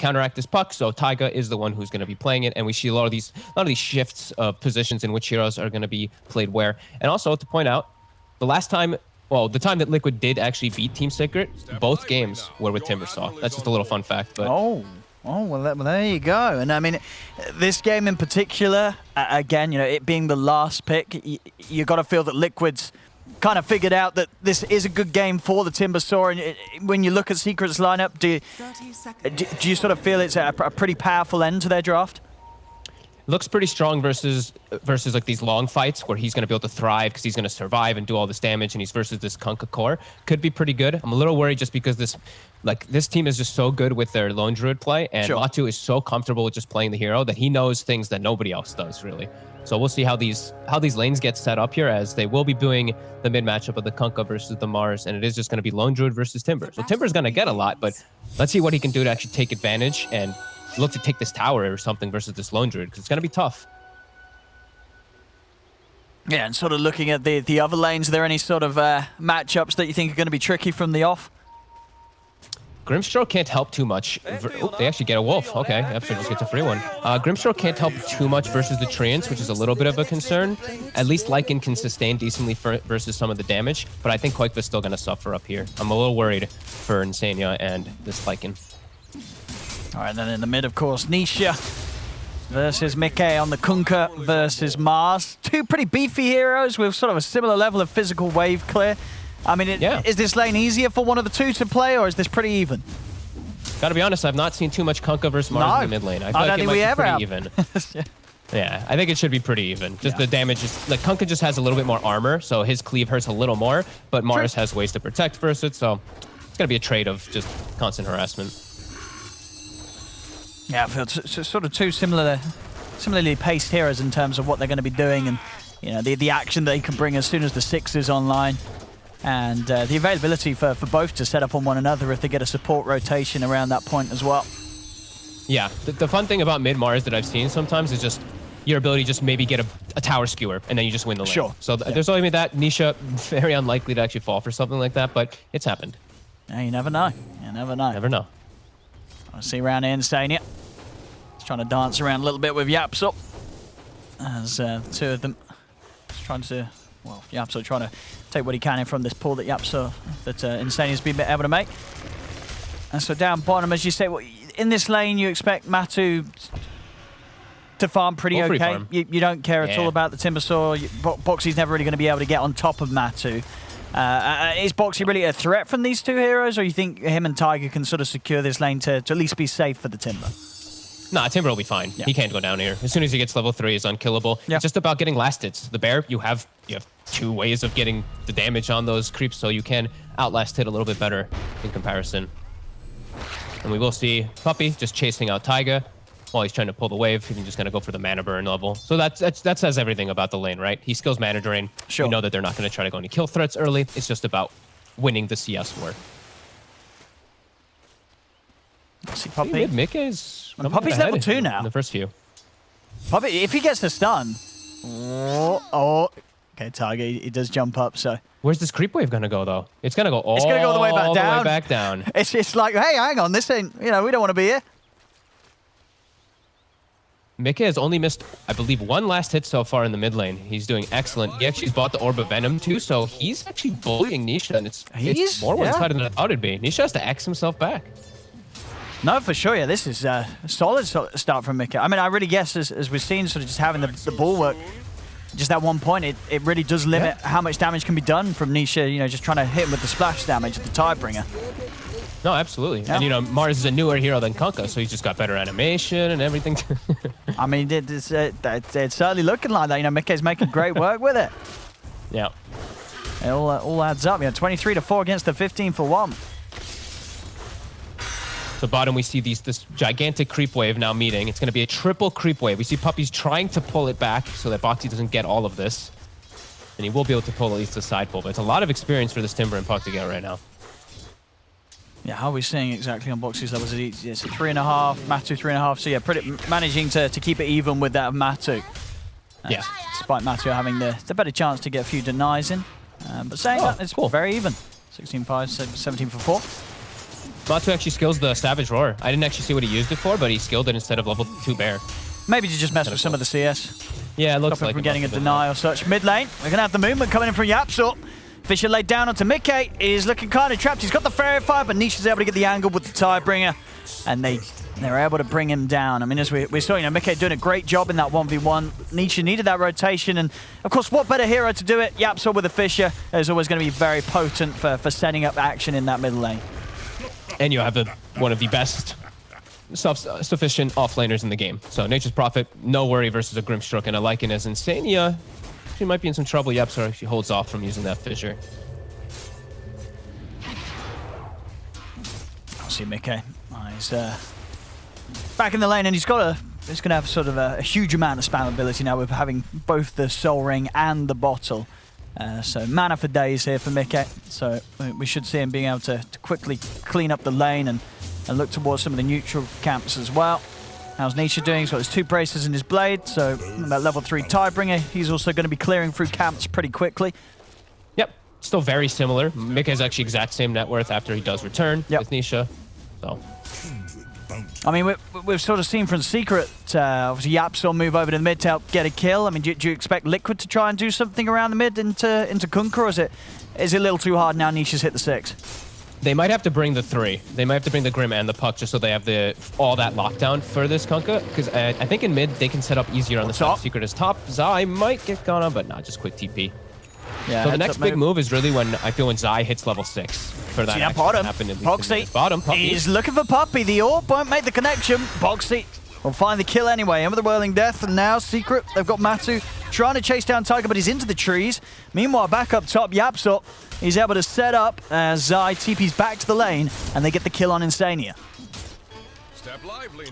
counteract this puck. So Taiga is the one who's going to be playing it, and we see a lot of these shifts of positions in which heroes are going to be played where. And also to point out, the last time, well, the time that Liquid did actually beat Team Secret, both games were with Timbersaw. That's just a little fun fact. But well, there you go. And I mean, this game in particular, again, you know, it being the last pick, you got to feel that Liquid's kind of figured out that this is a good game for the Timbersaw. And when you look at Secret's lineup, do you sort of feel it's a pretty powerful end to their draft? Looks pretty strong versus like these long fights where he's going to be able to thrive because he's going to survive and do all this damage, and he's versus this Kunkka core. Could be pretty good. I'm a little worried just because this team is just so good with their lone druid play, and Matu is so comfortable with just playing the hero that he knows things that nobody else does, really. So we'll see how these lanes get set up here, as they will be doing the mid matchup of the Kunkka versus the Mars, and it is just going to be lone druid versus Timber. So Timber's going to get a lot, but let's see what he can do to actually take advantage and look to take this tower or something versus this lone druid, because it's going to be tough. Yeah, and sort of looking at the other lanes, are there any sort of matchups that you think are going to be tricky from the off? Grimstroke can't help too much. Oh, they actually get a wolf. Okay, Epson just gets a free one. Grimstroke can't help too much versus the Treants, which is a little bit of a concern. At least Lycan can sustain decently versus some of the damage, but I think Quakeva's still going to suffer up here. I'm a little worried for Insania and this Lycan. All right, then in the mid, of course, Nisha versus Mickey on the Kunkka versus Mars. Two pretty beefy heroes with sort of a similar level of physical wave clear. I mean, is this lane easier for one of the two to play, or is this pretty even? Gotta be honest, I've not seen too much Kunkka versus Mars in the mid lane. I feel like it might be pretty even. Yeah, I think it should be pretty even. Just the damage is, like, Kunkka just has a little bit more armor, so his cleave hurts a little more, but Mars has ways to protect versus it, so it's gonna be a trade of just constant harassment. Yeah, I feel sort of two similarly paced heroes in terms of what they're going to be doing, and you know the action they can bring as soon as the 6 is online, and the availability for both to set up on one another if they get a support rotation around that point as well. Yeah, the fun thing about mid Mars that I've seen sometimes is just your ability to just maybe get a tower skewer and then you just win the lane. Sure. So there's only that. Nisha, very unlikely to actually fall for something like that, but it's happened. Yeah, you never know. You never know. Never know. I see around here Insania. He's trying to dance around a little bit with Yapso. As the two of them trying to, well, Yapso trying to take what he can in from this pull that Insania's been able to make. And so down bottom, as you say, well, in this lane you expect Matu to farm pretty okay. You don't care at all about the Timbersaw. Boxy's never really going to be able to get on top of Matu. Is Boxy really a threat from these two heroes, or you think him and Tiger can sort of secure this lane to at least be safe for the Timber? Nah, Timber will be fine. Yeah. He can't go down here. As soon as he gets level 3, he's unkillable. Yeah. It's just about getting last hits. The Bear, you have 2 ways of getting the damage on those creeps, so you can outlast hit a little bit better in comparison. And we will see Puppy just chasing out Taiga while he's trying to pull the wave. He's just going to go for the mana burn level. So that says everything about the lane, right? He skills mana drain. Sure. You know that they're not going to try to go any kill threats early. It's just about winning the CS war. See Puppy. Puppy's level 2 now. In the first few. Puppy, if he gets the stun. Okay, Tiger, he does jump up, so. Where's this creep wave going to go, though? It's going to go all the way back down. It's just like, hey, hang on, this ain't, we don't want to be here. Mickey has only missed, I believe, 1 last hit so far in the mid lane. He's doing excellent. He actually bought the Orb of Venom, too, so he's actually bullying Nisha, and it's more one-sided than I thought it'd be. Nisha has to X himself back. No, for sure, yeah, this is a solid start from Mickey. I mean, I really guess, as we've seen, sort of just having the bulwark, just at one point, it really does limit how much damage can be done from Nisha, just trying to hit him with the splash damage of the Tidebringer. No, absolutely. Yeah. And, Mars is a newer hero than Kunkka, so he's just got better animation and everything. I mean, it's certainly looking like that. Mickey's making great work with it. Yeah. It all adds up. 23-4 against the 15-for-1. So bottom, we see this gigantic creep wave now meeting. It's going to be a triple creep wave. We see Puppy's trying to pull it back so that Boxy doesn't get all of this. And he will be able to pull at least a side pull. But it's a lot of experience for this Timber and Puck to get right now. Yeah, how are we seeing exactly on Boxy's levels? It's a 3.5, Matu 3.5. So yeah, managing to keep it even with that of Matu. Yeah. Despite Matu having the better chance to get a few denies in. But saying that, it's very even. 16-5, 17-for-4. Matu actually skills the Savage Roar. I didn't actually see what he used it for, but he skilled it instead of level 2 Bear. Maybe to just mess with some of the CS. Yeah, it looks Stop him like from getting a deny or such. Mid lane, we're going to have the movement coming in from Yapsor. Fisher laid down onto Mickey, is looking kind of trapped. He's got the Fairy Fire, but Niche is able to get the angle with the Tidebringer, and they're able to bring him down. I mean, as we saw, Mickey doing a great job in that 1v1. Niche needed that rotation, and of course, what better hero to do it? Yapsor with a Fisher is always going to be very potent for setting up action in that middle lane. And you have one of the best self-sufficient offlaners in the game. So Nature's Prophet, no worry versus a Grimstroke, and I like it as Insania. She might be in some trouble. Yapsor actually holds off from using that Fissure. I'll see Mickey. He's back in the lane, and he's going to have sort of a huge amount of spam ability now with having both the Soul Ring and the bottle. So mana for days here for Mickey. So we should see him being able to quickly clean up the lane and look towards some of the neutral camps as well. How's Nisha doing? He's got his 2 braces in his blade, so that level 3 Tidebringer, he's also going to be clearing through camps pretty quickly. Yep, still very similar. Mickey has actually exact same net worth after he does return with Nisha. So, I mean, we've sort of seen from Secret, obviously Yapsor move over to the mid to help get a kill. I mean, do you expect Liquid to try and do something around the mid into Kunkka, or is it a little too hard now Nisha's hit the 6? They might have to bring the 3. They might have to bring the Grim and the Puck just so they have all that lockdown for this Kunkka. Because I think in mid, they can set up easier on the side. Secret is top. Zai might get gone on, but not just quick TP. Yeah, so the next big move is really when Zai hits level 6. For that to bottom. Happen, at least Boxy. Bottom, Puppy. He's looking for Puppy. The orb won't make the connection. Boxy will find the kill anyway. In with the Whirling Death, and now Secret. They've got Matu trying to chase down Tiger, but he's into the trees. Meanwhile, back up top, Yapsor. He's able to set up as Zai TP's back to the lane, and they get the kill on Insania.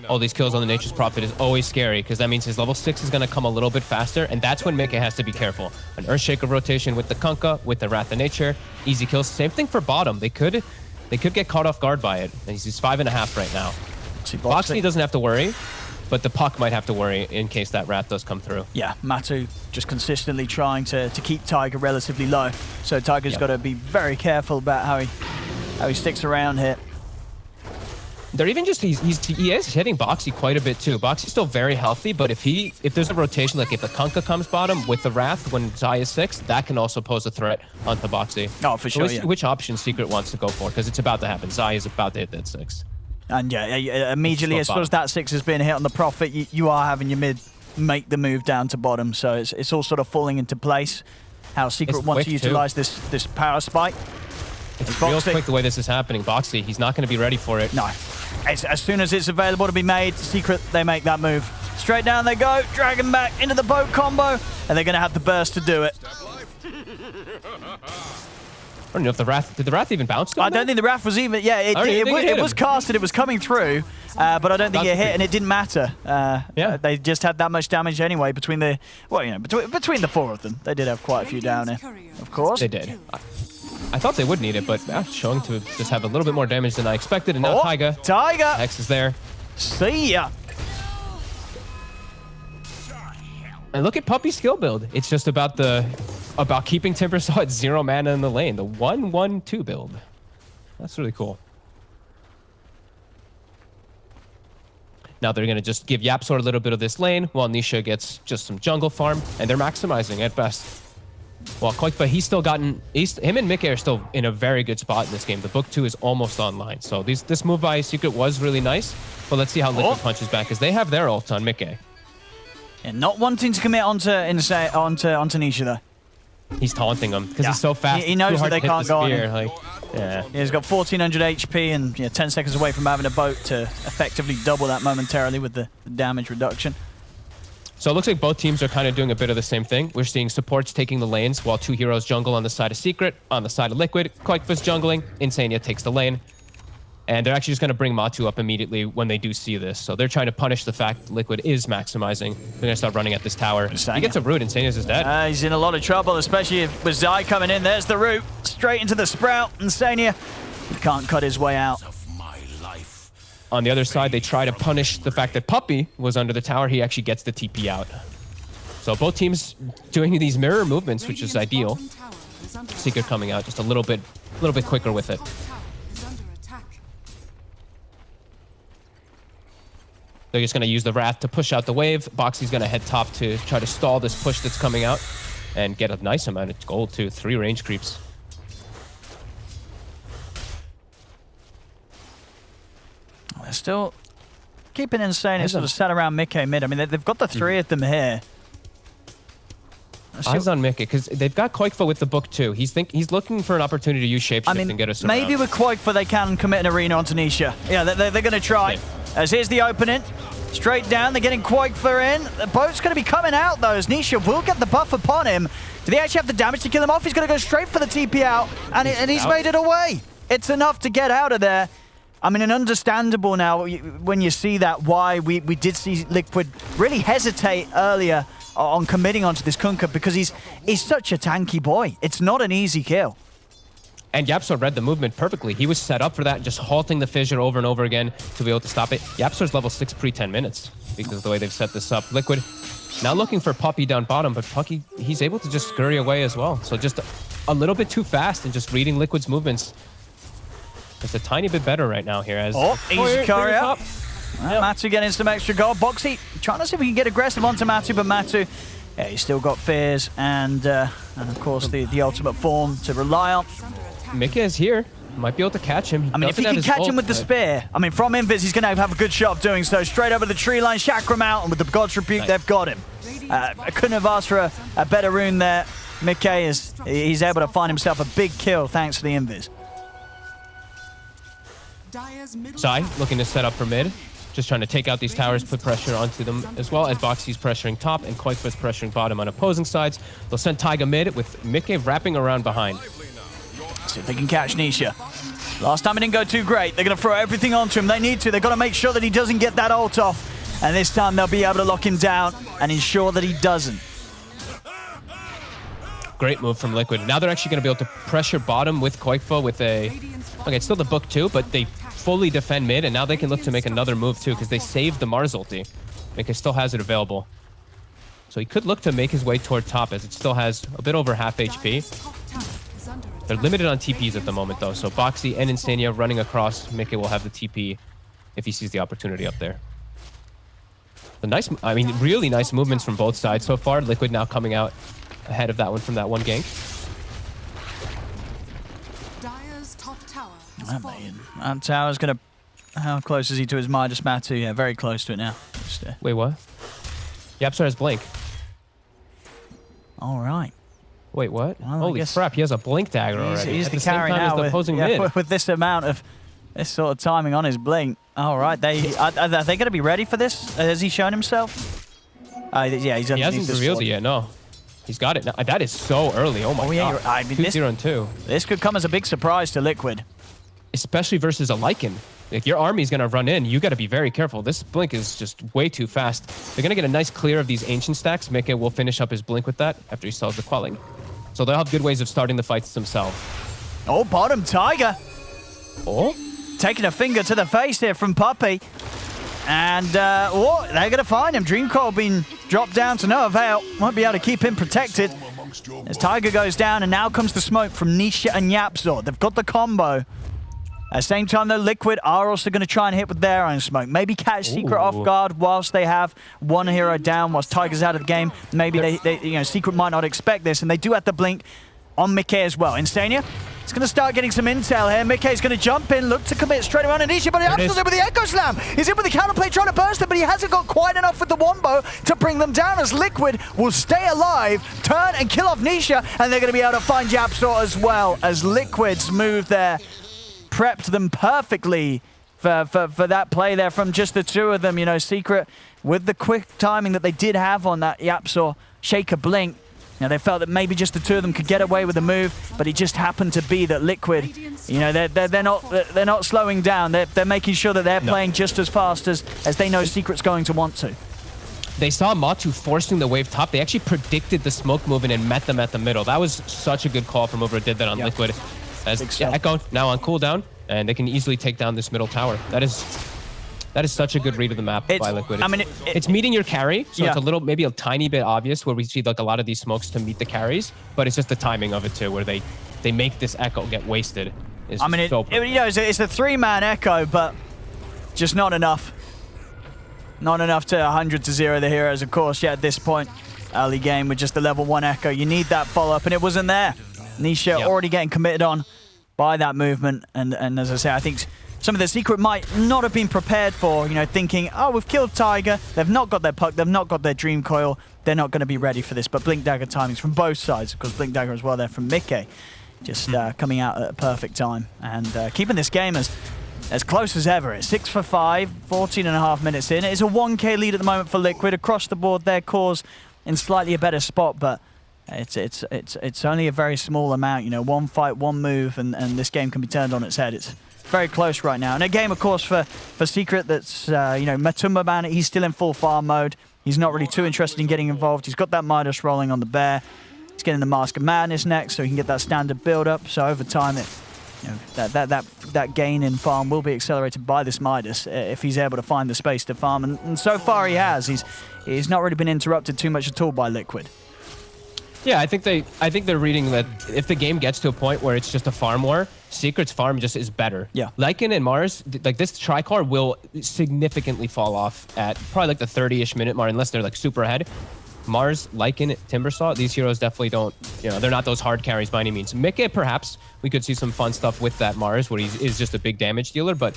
All these kills on the Nature's Prophet is always scary, because that means his level 6 is going to come a little bit faster, and that's when Mickey has to be careful. An Earthshaker rotation with the Kunkka, with the Wrath of Nature, easy kills. Same thing for bottom. They could get caught off guard by it. And he's 5.5 right now. Boxley doesn't have to worry, but the Puck might have to worry in case that Wrath does come through. Yeah, Matu just consistently trying to keep Tiger relatively low. So Tiger's got to be very careful about how he sticks around here. They're even just he is hitting Boxy quite a bit too. Boxy's still very healthy, but if there's a rotation, like if the Kunkka comes bottom with the Wrath when Zai is 6, that can also pose a threat onto Boxy. Oh, for sure. Which option Secret wants to go for? Because it's about to happen. Zai is about to hit that 6. And yeah, immediately as soon as that 6 has been hit on the Prophet, you are having your mid make the move down to bottom. So it's all sort of falling into place. How Secret wants to utilize this power spike. It's real quick the way this is happening. Boxy, he's not going to be ready for it. No. As soon as it's available to be made, Secret, they make that move. Straight down they go, dragging back into the boat combo, and they're going to have the burst to do it. I don't know if the Wrath... Did the Wrath even bounce? I don't think the Wrath was even... Yeah, it was casted, it was coming through, but I don't think it hit, and it didn't matter. They just had that much damage anyway between the... Well, you know, between the 4 of them. They did have quite a few down here, of course. They did. I thought they would need it, but showing to just have a little bit more damage than I expected, and now Tiger Hex is there. See ya! And look at Puppy's skill build. It's just about keeping Timbersaw at 0 mana in the lane. The 1-1-2 build. That's really cool. Now they're going to just give Yapsor a little bit of this lane, while Nisha gets just some jungle farm, and they're maximizing at best. Well, Koikfa, him and Mickey are still in a very good spot in this game. The Book 2 is almost online. So this move by Secret was really nice, but let's see how Liquid punches back, because they have their ult on Mickey. And not wanting to commit onto Nisha, though. He's taunting him, because he's so fast. He knows that they can't go on him. Yeah, he's got 1400 HP and 10 seconds away from having a boat to effectively double that momentarily with the damage reduction. So it looks like both teams are kind of doing a bit of the same thing. We're seeing supports taking the lanes while 2 heroes jungle on the side of Secret, on the side of Liquid. Koikfa's jungling, Insania takes the lane. And they're actually just going to bring Matu up immediately when they do see this. So they're trying to punish the fact that Liquid is maximizing. They're going to start running at this tower. He gets a root, Insania's is dead. He's in a lot of trouble, especially with Zai coming in. There's the root, straight into the sprout. Insania, he can't cut his way out. On the other side, they try to punish the fact that Puppy was under the tower. He actually gets the TP out. So both teams doing these mirror movements, which is ideal. Secret coming out just a little bit quicker with it. They're just going to use the Wrath to push out the wave. Boxy's going to head top to try to stall this push that's coming out and get a nice amount of gold too. 3 range creeps. They're still keeping Insane sort of sat around Mickey mid. I mean, they've got the 3 of them here. Eyes on Mickey, because they've got Koikfa with the book too. He's looking for an opportunity to use shapeshift and get us around. Maybe with Koikfa they can commit an arena onto Nisha. Yeah, they're going to try. Yeah. As here's the opening. Straight down, they're getting Koikfa in. The boat's going to be coming out though, as Nisha will get the buff upon him. Do they actually have the damage to kill him off? He's going to go straight for the TP out, and he's made it away. It's enough to get out of there. I mean, and understandable now when you see that, why we did see Liquid really hesitate earlier on committing onto this Kunkka, because he's such a tanky boy. It's not an easy kill. And Yapzor read the movement perfectly. He was set up for that, just halting the fissure over and over again to be able to stop it. Yapzor's level 6 pre-10 minutes because of the way they've set this up. Liquid now looking for Puppy down bottom, but Puppy, he's able to just scurry away as well. So just a little bit too fast and just reading Liquid's movements. It's a tiny bit better right now here. As easy carry out. Matu getting some extra gold. Boxy trying to see if we can get aggressive onto Matu, but Matu, yeah, he's still got fears and of course the ultimate form to rely on. Mickey is here. Might be able to catch him. I mean, if he can catch him with the spear, I mean, from Invis, he's going to have a good shot of doing so. Straight over the tree line, Chakram out, and with the God's Rebuke, they've got him. I couldn't have asked for a better rune there. Mickey he's able to find himself a big kill thanks to the Invis. Sai looking to set up for mid. Just trying to take out these towers, put pressure onto them, as well as Boxy's pressuring top and Koikfa's pressuring bottom on opposing sides. They'll send Taiga mid with Mickey wrapping around behind. See if they can catch Nisha. Last time it didn't go too great. They're going to throw everything onto him. They need to. They've got to make sure that he doesn't get that ult off. And this time they'll be able to lock him down and ensure that he doesn't. Great move from Liquid. Now they're actually going to be able to pressure bottom with Koikfa with a... Okay, it's still the book too, but they fully defend mid, and now they can look to make another move too, because they saved the Mars ulti. Mickey still has it available. So he could look to make his way toward top, as it still has a bit over half HP. They're limited on TPs at the moment though, so Boxy and Insania running across. Mickey will have the TP if he sees the opportunity up there. The nice, I mean, really nice movements from both sides so far. Liquid now coming out ahead of that one from that one gank. That tower's gonna... How close is he to his Midas Matu? Yeah, very close to it now. Just, Wait, what? Yapzor has blink. All right. Wait, what? Well, holy crap, he has a blink dagger already. He's the carry now with this amount of this sort of timing on his blink. All right, are they going to be ready for this? Has he shown himself? Yeah, he hasn't revealed it yet, no. He's got it now. That is so early. Oh my god. I mean, 2-0-2. This could come as a big surprise to Liquid. Especially versus a Lycan. Like, your army's going to run in. You got to be very careful. This blink is just way too fast. They're going to get a nice clear of these ancient stacks. Mickey will finish up his blink with that after he sells the quelling. So they'll have good ways of starting the fights themselves. Oh, bottom Tiger. Oh? Taking a finger to the face here from Puppy. And they're going to find him. Dreamcoil being dropped down to no avail. Won't be able to keep him protected. As Tiger goes down, and now comes the smoke from Nisha and Yapzor. They've got the combo. At the same time, though, Liquid are also going to try and hit with their own smoke. Maybe catch Secret off guard whilst they have one hero down, whilst Tiger's out of the game. Maybe they Secret might not expect this, and they do have the blink on Mickey as well. Insania, it's going to start getting some intel here. Mickey's going to jump in, look to commit straight around Anisha, but he absolutely in with the Echo Slam. He's in with the counterplay trying to burst it, but he hasn't got quite enough with the Wombo to bring them down, as Liquid will stay alive, turn and kill off Nisha, and they're going to be able to find Yapzor as well, as Liquid's move there prepped them perfectly for that play there from just the two of them. You know, Secret, with the quick timing that they did have on that Yapzor Shaker blink, you know, they felt that maybe just the two of them could get away with the move, but it just happened to be that Liquid, you know, they're not slowing down. They're making sure that they're playing just as fast as they know Secret's going to want to. They saw Matu forcing the wave top. They actually predicted the smoke movement and met them at the middle. That was such a good call from whoever did that on Liquid. As Echo now on cooldown, and they can easily take down this middle tower. That is such a good read of the map by Liquid. I mean, it's meeting your carry, so it's a little, maybe a tiny bit obvious where we see like a lot of these smokes to meet the carries, but it's just the timing of it too, where they make this Echo get wasted. I mean, it's a three-man Echo, but just not enough. Not enough to 100 to 0 the heroes, of course, yet at this point. Early game with just the level 1 Echo. You need that follow-up, and it wasn't there. Nisha already getting committed on by that movement. And as I say, I think some of the Secret might not have been prepared for, you know, thinking, oh, we've killed Tiger. They've not got their puck. They've not got their Dream Coil. They're not going to be ready for this. But Blink Dagger timings from both sides. Of course, Blink Dagger as well there from Mickey. Just coming out at a perfect time. And keeping this game as close as ever. It's 6 for 5, 14.5 minutes in. It is a 1K lead at the moment for Liquid. Across the board, their cores in slightly a better spot, but it's only a very small amount. You know, one fight, one move, and this game can be turned on its head. It's very close right now. And a game, of course, for Secret that's, you know, Matumba Man, he's still in full farm mode. He's not really too interested in getting involved. He's got that Midas rolling on the bear. He's getting the Mask of Madness next, so he can get that standard build-up. So over time, you know, that gain in farm will be accelerated by this Midas if he's able to find the space to farm. And so far he has. He's not really been interrupted too much at all by Liquid. Yeah, I think they're reading that if the game gets to a point where it's just a farm war, Secret's farm just is better. Yeah. Lycan and Mars, like this Tricar will significantly fall off at probably like the 30-ish minute mark unless they're like super ahead. Mars, Lycan, Timbersaw, these heroes definitely don't, you know, they're not those hard carries by any means. Mickey, perhaps, we could see some fun stuff with that Mars, where he is just a big damage dealer, but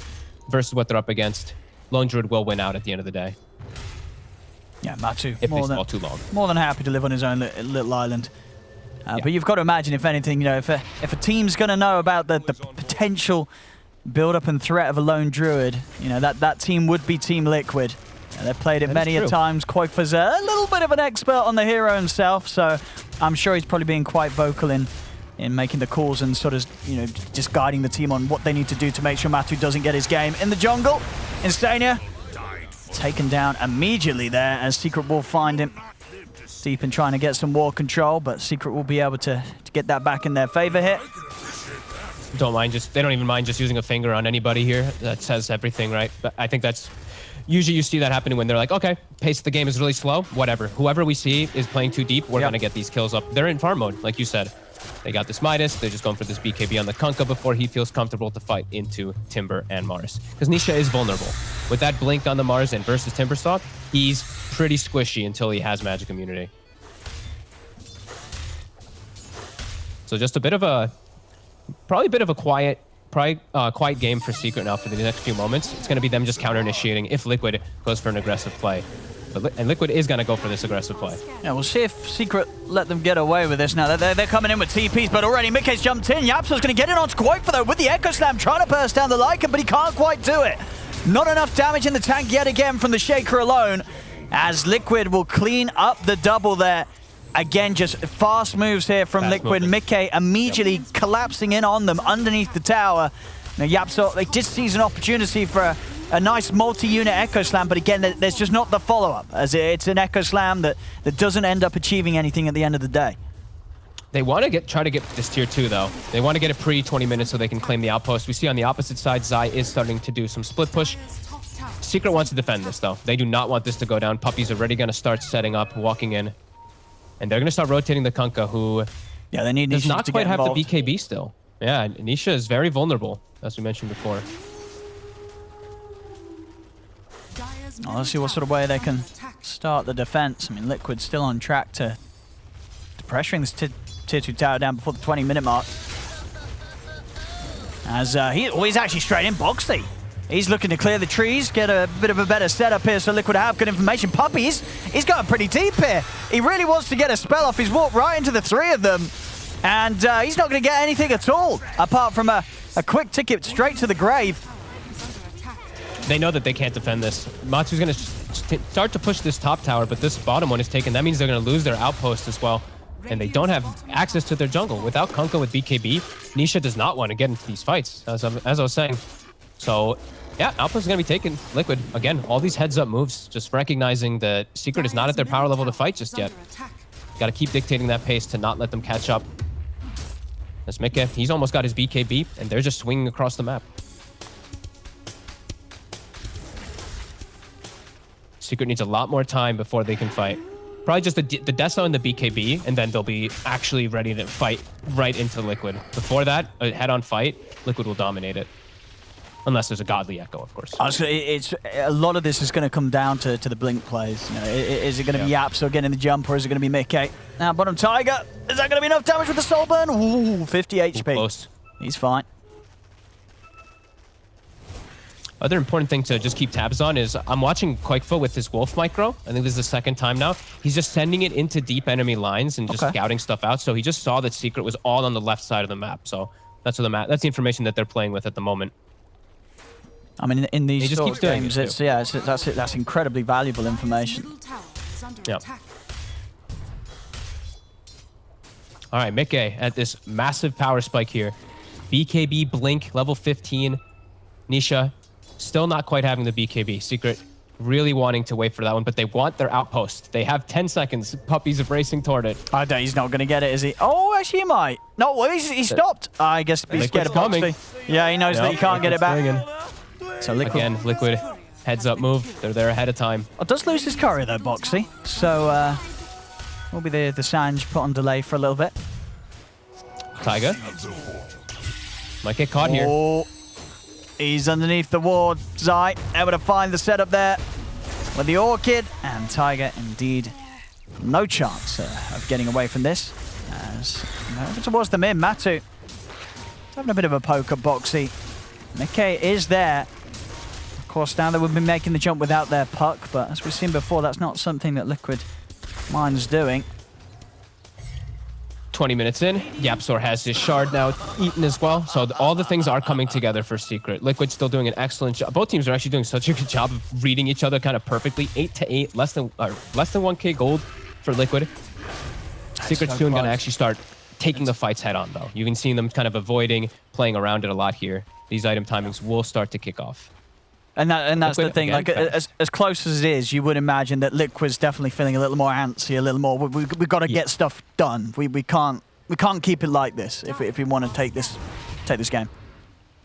versus what they're up against, Lone Druid will win out at the end of the day. Yeah, Matu. If they stall too long. More than happy to live on his own little island. But you've got to imagine, if anything, you know, if a team's going to know about the potential build-up and threat of a Lone Druid, you know, that team would be Team Liquid. They've played it many a times. Quoifa's a little bit of an expert on the hero himself, so I'm sure he's probably being quite vocal in making the calls and sort of, you know, just guiding the team on what they need to do to make sure Matu doesn't get his game. In the jungle, Instania taken down immediately there as Secret will find him. Deep in trying to get some wall control, but Secret will be able to get that back in their favor here. They don't even mind just using a finger on anybody here. That says everything, right? But I think that's usually you see that happening when they're like, okay, pace of the game is really slow, whatever. Whoever we see is playing too deep, we're going to get these kills up. They're in farm mode, like you said. They got this Midas, they're just going for this BKB on the Kunkka before he feels comfortable to fight into Timber and Mars. Because Nisha is vulnerable. With that blink on the Mars and versus Timbersaw, he's pretty squishy until he has magic immunity. So just probably a bit of a quiet game for Secret now for the next few moments. It's going to be them just counter-initiating if Liquid goes for an aggressive play. And Liquid is going to go for this aggressive play. Yeah, we'll see if Secret let them get away with this now. They're coming in with TPs, but already Mickey's jumped in. Yapso's going to get in onto Quoifa, though, with the Echo Slam, trying to burst down the Lycan, but he can't quite do it. Not enough damage in the tank yet again from the Shaker alone, as Liquid will clean up the double there. Again, just fast moves here from Liquid. Mickey immediately collapsing in on them underneath the tower. Now, Yapso, they did seize an opportunity for a nice multi-unit Echo Slam, but again, there's just not the follow-up, as it's an Echo Slam that doesn't end up achieving anything at the end of the day. They want to try to get this tier 2, though. They want to get it pre-20 minutes so they can claim the outpost. We see on the opposite side, Zai is starting to do some split push. Secret wants to defend this, though. They do not want this to go down. Puppy's already going to start setting up, walking in. And they're going to start rotating the Kunkka, who they need does not to quite get have the involved. BKB still. Yeah, Nisha is very vulnerable, as we mentioned before. Well, let's see what sort of way they can start the defense. I mean, Liquid's still on track to pressuring this tier 2 tower down before the 20-minute mark. As he's actually straight in Boxy. He's looking to clear the trees, get a bit of a better setup here so Liquid have good information. Puppy, he's going pretty deep here. He really wants to get a spell off. He's walked right into the 3 of them. And he's not going to get anything at all, apart from a quick ticket straight to the grave. They know that they can't defend this. Matsu's going to start to push this top tower, but this bottom one is taken. That means they're going to lose their outpost as well. And they don't have access to their jungle. Without Kunkka with BKB, Nisha does not want to get into these fights, as I was saying. So, yeah, outpost is going to be taken. Liquid, again, all these heads-up moves, just recognizing that Secret is not at their power level to fight just yet. Got to keep dictating that pace to not let them catch up. As Mikke, he's almost got his BKB, and they're just swinging across the map. Secret needs a lot more time before they can fight. Probably just the Deso and the BKB, and then they'll be actually ready to fight right into Liquid. Before that, a head-on fight, Liquid will dominate it. Unless there's a godly echo, of course. It's a lot of this is going to come down to the blink plays. You know, is it going to be Yapso getting the jump, or is it going to be Mickey? Now, bottom Tiger. Is that going to be enough damage with the soul burn? Ooh, 50 HP. Close. He's fine. Other important thing to just keep tabs on is I'm watching Quakefoot with his Wolf Micro. I think this is the second time now. He's just sending it into deep enemy lines and just scouting stuff out. So he just saw that Secret was all on the left side of the map. So that's what that's the information that they're playing with at the moment. I mean, in these sort of games, that's incredibly valuable information. Yeah. All right, Mickey at this massive power spike here. BKB Blink, level 15. Nisha, still not quite having the BKB. Secret really wanting to wait for that one, but they want their outpost. They have 10 seconds. Puppy's racing toward it. I doubt he's not going to get it, is he? Oh, actually he might. No, he stopped. I guess he's scared of Boxy. Yeah, he knows that he can't get it back. So Liquid. Again, Liquid, heads up move. They're there ahead of time. Oh, does lose his courier though, Boxy. So will be the Sanj put on delay for a little bit. Tiger might get caught here. Oh, he's underneath the ward. Zai able to find the setup there with the Orchid, and Tiger indeed no chance of getting away from this. As over towards the mid, Matu having a bit of a poke at Boxy. Mickey is there. Of course, now they would be making the jump without their puck, but as we've seen before, that's not something that Liquid minds doing. 20 minutes in, Yapsor has his shard now eaten as well. So all the things are coming together for Secret. Liquid still doing an excellent job. Both teams are actually doing such a good job of reading each other kind of perfectly. 8-8, less than 1k gold for Liquid. Secret's soon going to actually start taking the fights head on, though. You've been seeing them kind of avoiding, playing around it a lot here. These item timings will start to kick off. And that's Liquid, the thing, again, like as close as it is, you would imagine that Liquid's definitely feeling a little more antsy, a little more. We've got to get stuff done. We can't keep it like this if we want to take this game.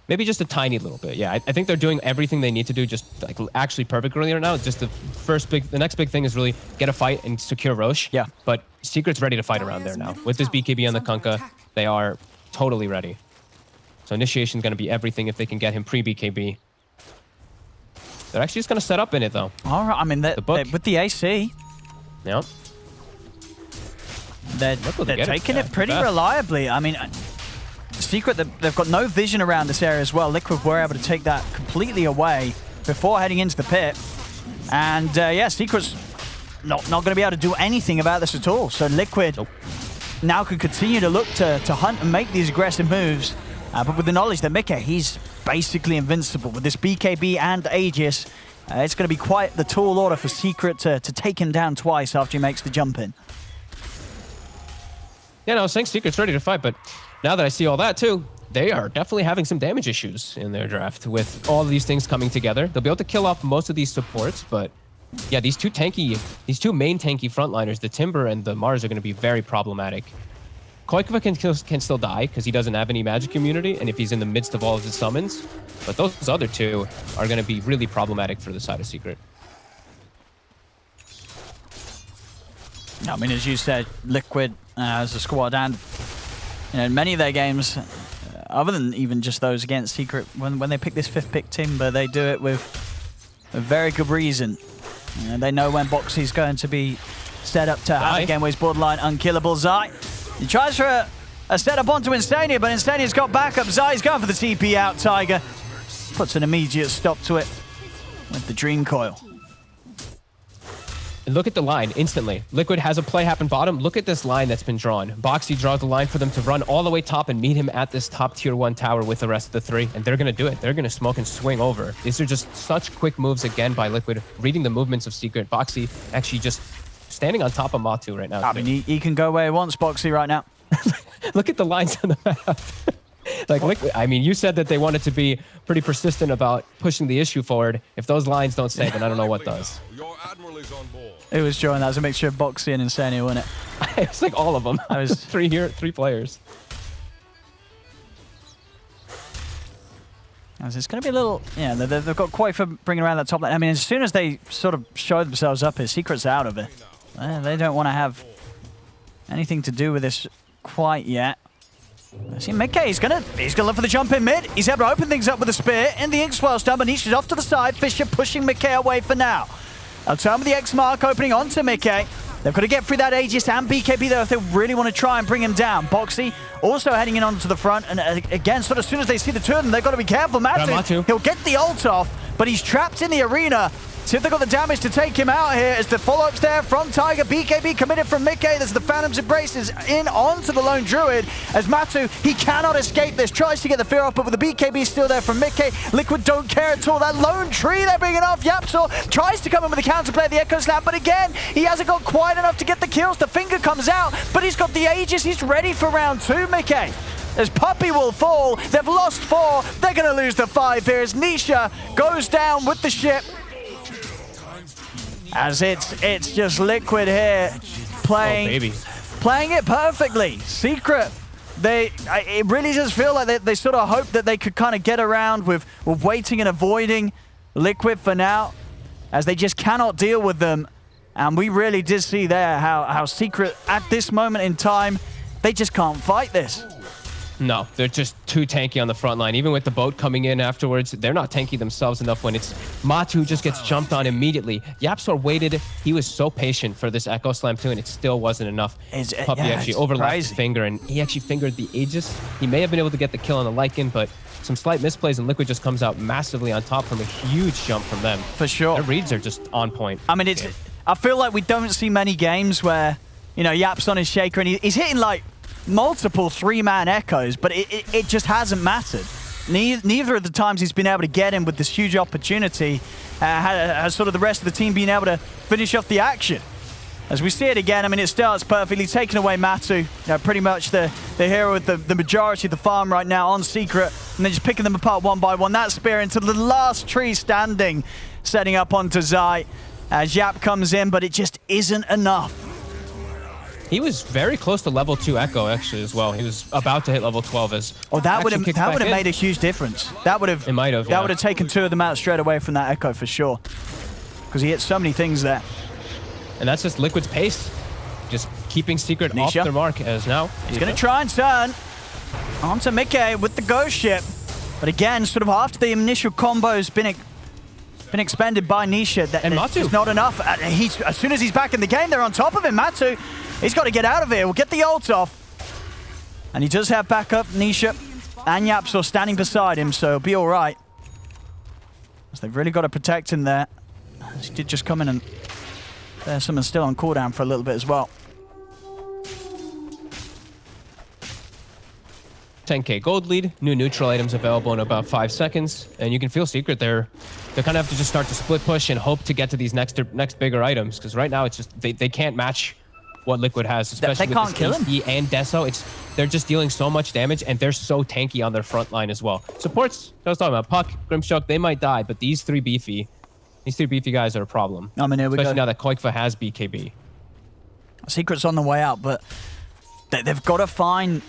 Maybe just a tiny little bit. Yeah, I think they're doing everything they need to do, just like actually perfectly right now. It's just the next big thing is really get a fight and secure Roche. Yeah. But Secret's ready to fight around there now. With this BKB on the Kunkka, they are totally ready. So initiation's going to be everything if they can get him pre-BKB. They're actually just going to set up in it, though. All right. I mean, with the AC. Yeah. They're taking it pretty reliably. I mean, Secret, they've got no vision around this area as well. Liquid were able to take that completely away before heading into the pit. And yeah, Secret's not going to be able to do anything about this at all. So Liquid now can continue to look to hunt and make these aggressive moves. But with the knowledge that Mickey, he's basically invincible. With this BKB and Aegis, it's going to be quite the tall order for Secret to take him down twice after he makes the jump in. Yeah, no, I was saying Secret's ready to fight, but now that I see all that too, they are definitely having some damage issues in their draft with all of these things coming together. They'll be able to kill off most of these supports, but yeah, these two main tanky frontliners, the Timber and the Mars, are going to be very problematic. Koikova can still die because he doesn't have any magic immunity, and if he's in the midst of all of his summons, but those other two are going to be really problematic for the side of Secret. I mean, as you said, Liquid as a squad, and in many of their games, other than even just those against Secret, when they pick this 5th pick Timber, they do it with a very good reason. They know when Boxy's going to be set up to have a game where he's borderline unkillable. Zai, he tries for a setup onto Instania, but Instania's got backup. Zai's going for the TP out. Tiger puts an immediate stop to it with the Dream Coil. And look at the line instantly. Liquid has a play happen bottom. Look at this line that's been drawn. Boxy draws the line for them to run all the way top and meet him at this top tier 1 tower with the rest of the 3. And they're going to do it. They're going to smoke and swing over. These are just such quick moves again by Liquid, reading the movements of Secret. Boxy actually just standing on top of Matu right now. I mean, he can go where he wants, Boxy, right now. Look at the lines on the map. Like, Liquid, I mean, you said that they wanted to be pretty persistent about pushing the issue forward. If those lines don't stay, then I don't know what does. It was Joe, and that was a mixture of Boxy and Insania, wasn't it? It's like all of them. I was 3 players. It's going to be a little, yeah, they've got quite for bringing around that top lane. I mean, as soon as they sort of show themselves up, his Secret's out of it. They don't want to have anything to do with this quite yet. See Mickey, he's gonna look for the jump in mid. He's able to open things up with a spear in the Inkswell stun, but Nisha's off to the side. Fisher pushing Mickey away for now. I'll turn with the X mark opening onto Mickey. They've got to get through that Aegis and BKB though if they really want to try and bring him down. Boxy also heading in onto the front, and again, sort of as soon as they see the two of them, they've got to be careful. Matu, he'll get the ult off, but he's trapped in the arena. See if they've got the damage to take him out here as the follow-ups there from Tiger. BKB committed from Mickey. There's the Phantom's Embraces in onto the Lone Druid as Matu, he cannot escape this. Tries to get the fear off, but with the BKB still there from Mickey. Liquid don't care at all. That Lone Tree they're bringing off. Yapsor tries to come in with the counterplay, the Echo Slam, but again, he hasn't got quite enough to get the kills. The finger comes out, but he's got the Aegis. He's ready for round 2, Mickey. As Puppey will fall, they've lost 4. They're going to lose the 5 here as Nisha goes down with the ship. As it's just Liquid here playing it perfectly. Secret, it really does feel like they sort of hope that they could kind of get around with waiting and avoiding Liquid for now, as they just cannot deal with them. And we really did see there how Secret at this moment in time, they just can't fight this. No, they're just too tanky on the front line. Even with the boat coming in afterwards, they're not tanky themselves enough when it's Matu who just gets jumped on immediately. Yapsor waited. He was so patient for this Echo Slam too, and it still wasn't enough. Puppey actually overlapped his finger, and he actually fingered the Aegis. He may have been able to get the kill on the Lycan, but some slight misplays, and Liquid just comes out massively on top from a huge jump from them. For sure. Their reads are just on point. I mean, I feel like we don't see many games where, you know, Yap's on his shaker, and he's hitting like multiple 3-man echoes, but it just hasn't mattered. Neither of the times he's been able to get him with this huge opportunity has sort of the rest of the team been able to finish off the action. As we see it again, I mean, it starts perfectly, taking away Matu, you know, pretty much the hero with the majority of the farm right now on Secret, and then just picking them apart one by one. That spear into the last tree standing, setting up onto Zai as Yap comes in, but it just isn't enough. He was very close to level 2 Echo actually as well. He was about to hit level 12 as that would have made a huge difference. That would have would have taken 2 of them out straight away from that Echo for sure. Because he hit so many things there. And that's just Liquid's pace. Just keeping Secret off their mark as now. He's going to try and turn onto Mickey with the ghost ship. But again, sort of after the initial combo's been expended by Nisha, that is not enough. As soon as he's back in the game, they're on top of him. Matu, he's got to get out of here. We'll get the ult off. And he does have backup, Nisha and Yapsor standing beside him, so he'll be all right. As they've really got to protect him there. He did just come in, and there's someone still on cooldown for a little bit as well. 10k gold lead, new neutral items available in about 5 seconds, and you can feel Secret there. They kind of have to just start to split push and hope to get to these next bigger items, because right now it's just they can't match what Liquid has, especially with this AC and Deso. They're just dealing so much damage, and they're so tanky on their front line as well. Supports, I was talking about Puck, Grimshock, they might die, but these three beefy guys are a problem. I mean, here we go. Especially now that Koikfa has BKB. Secret's on the way out, but they've got to find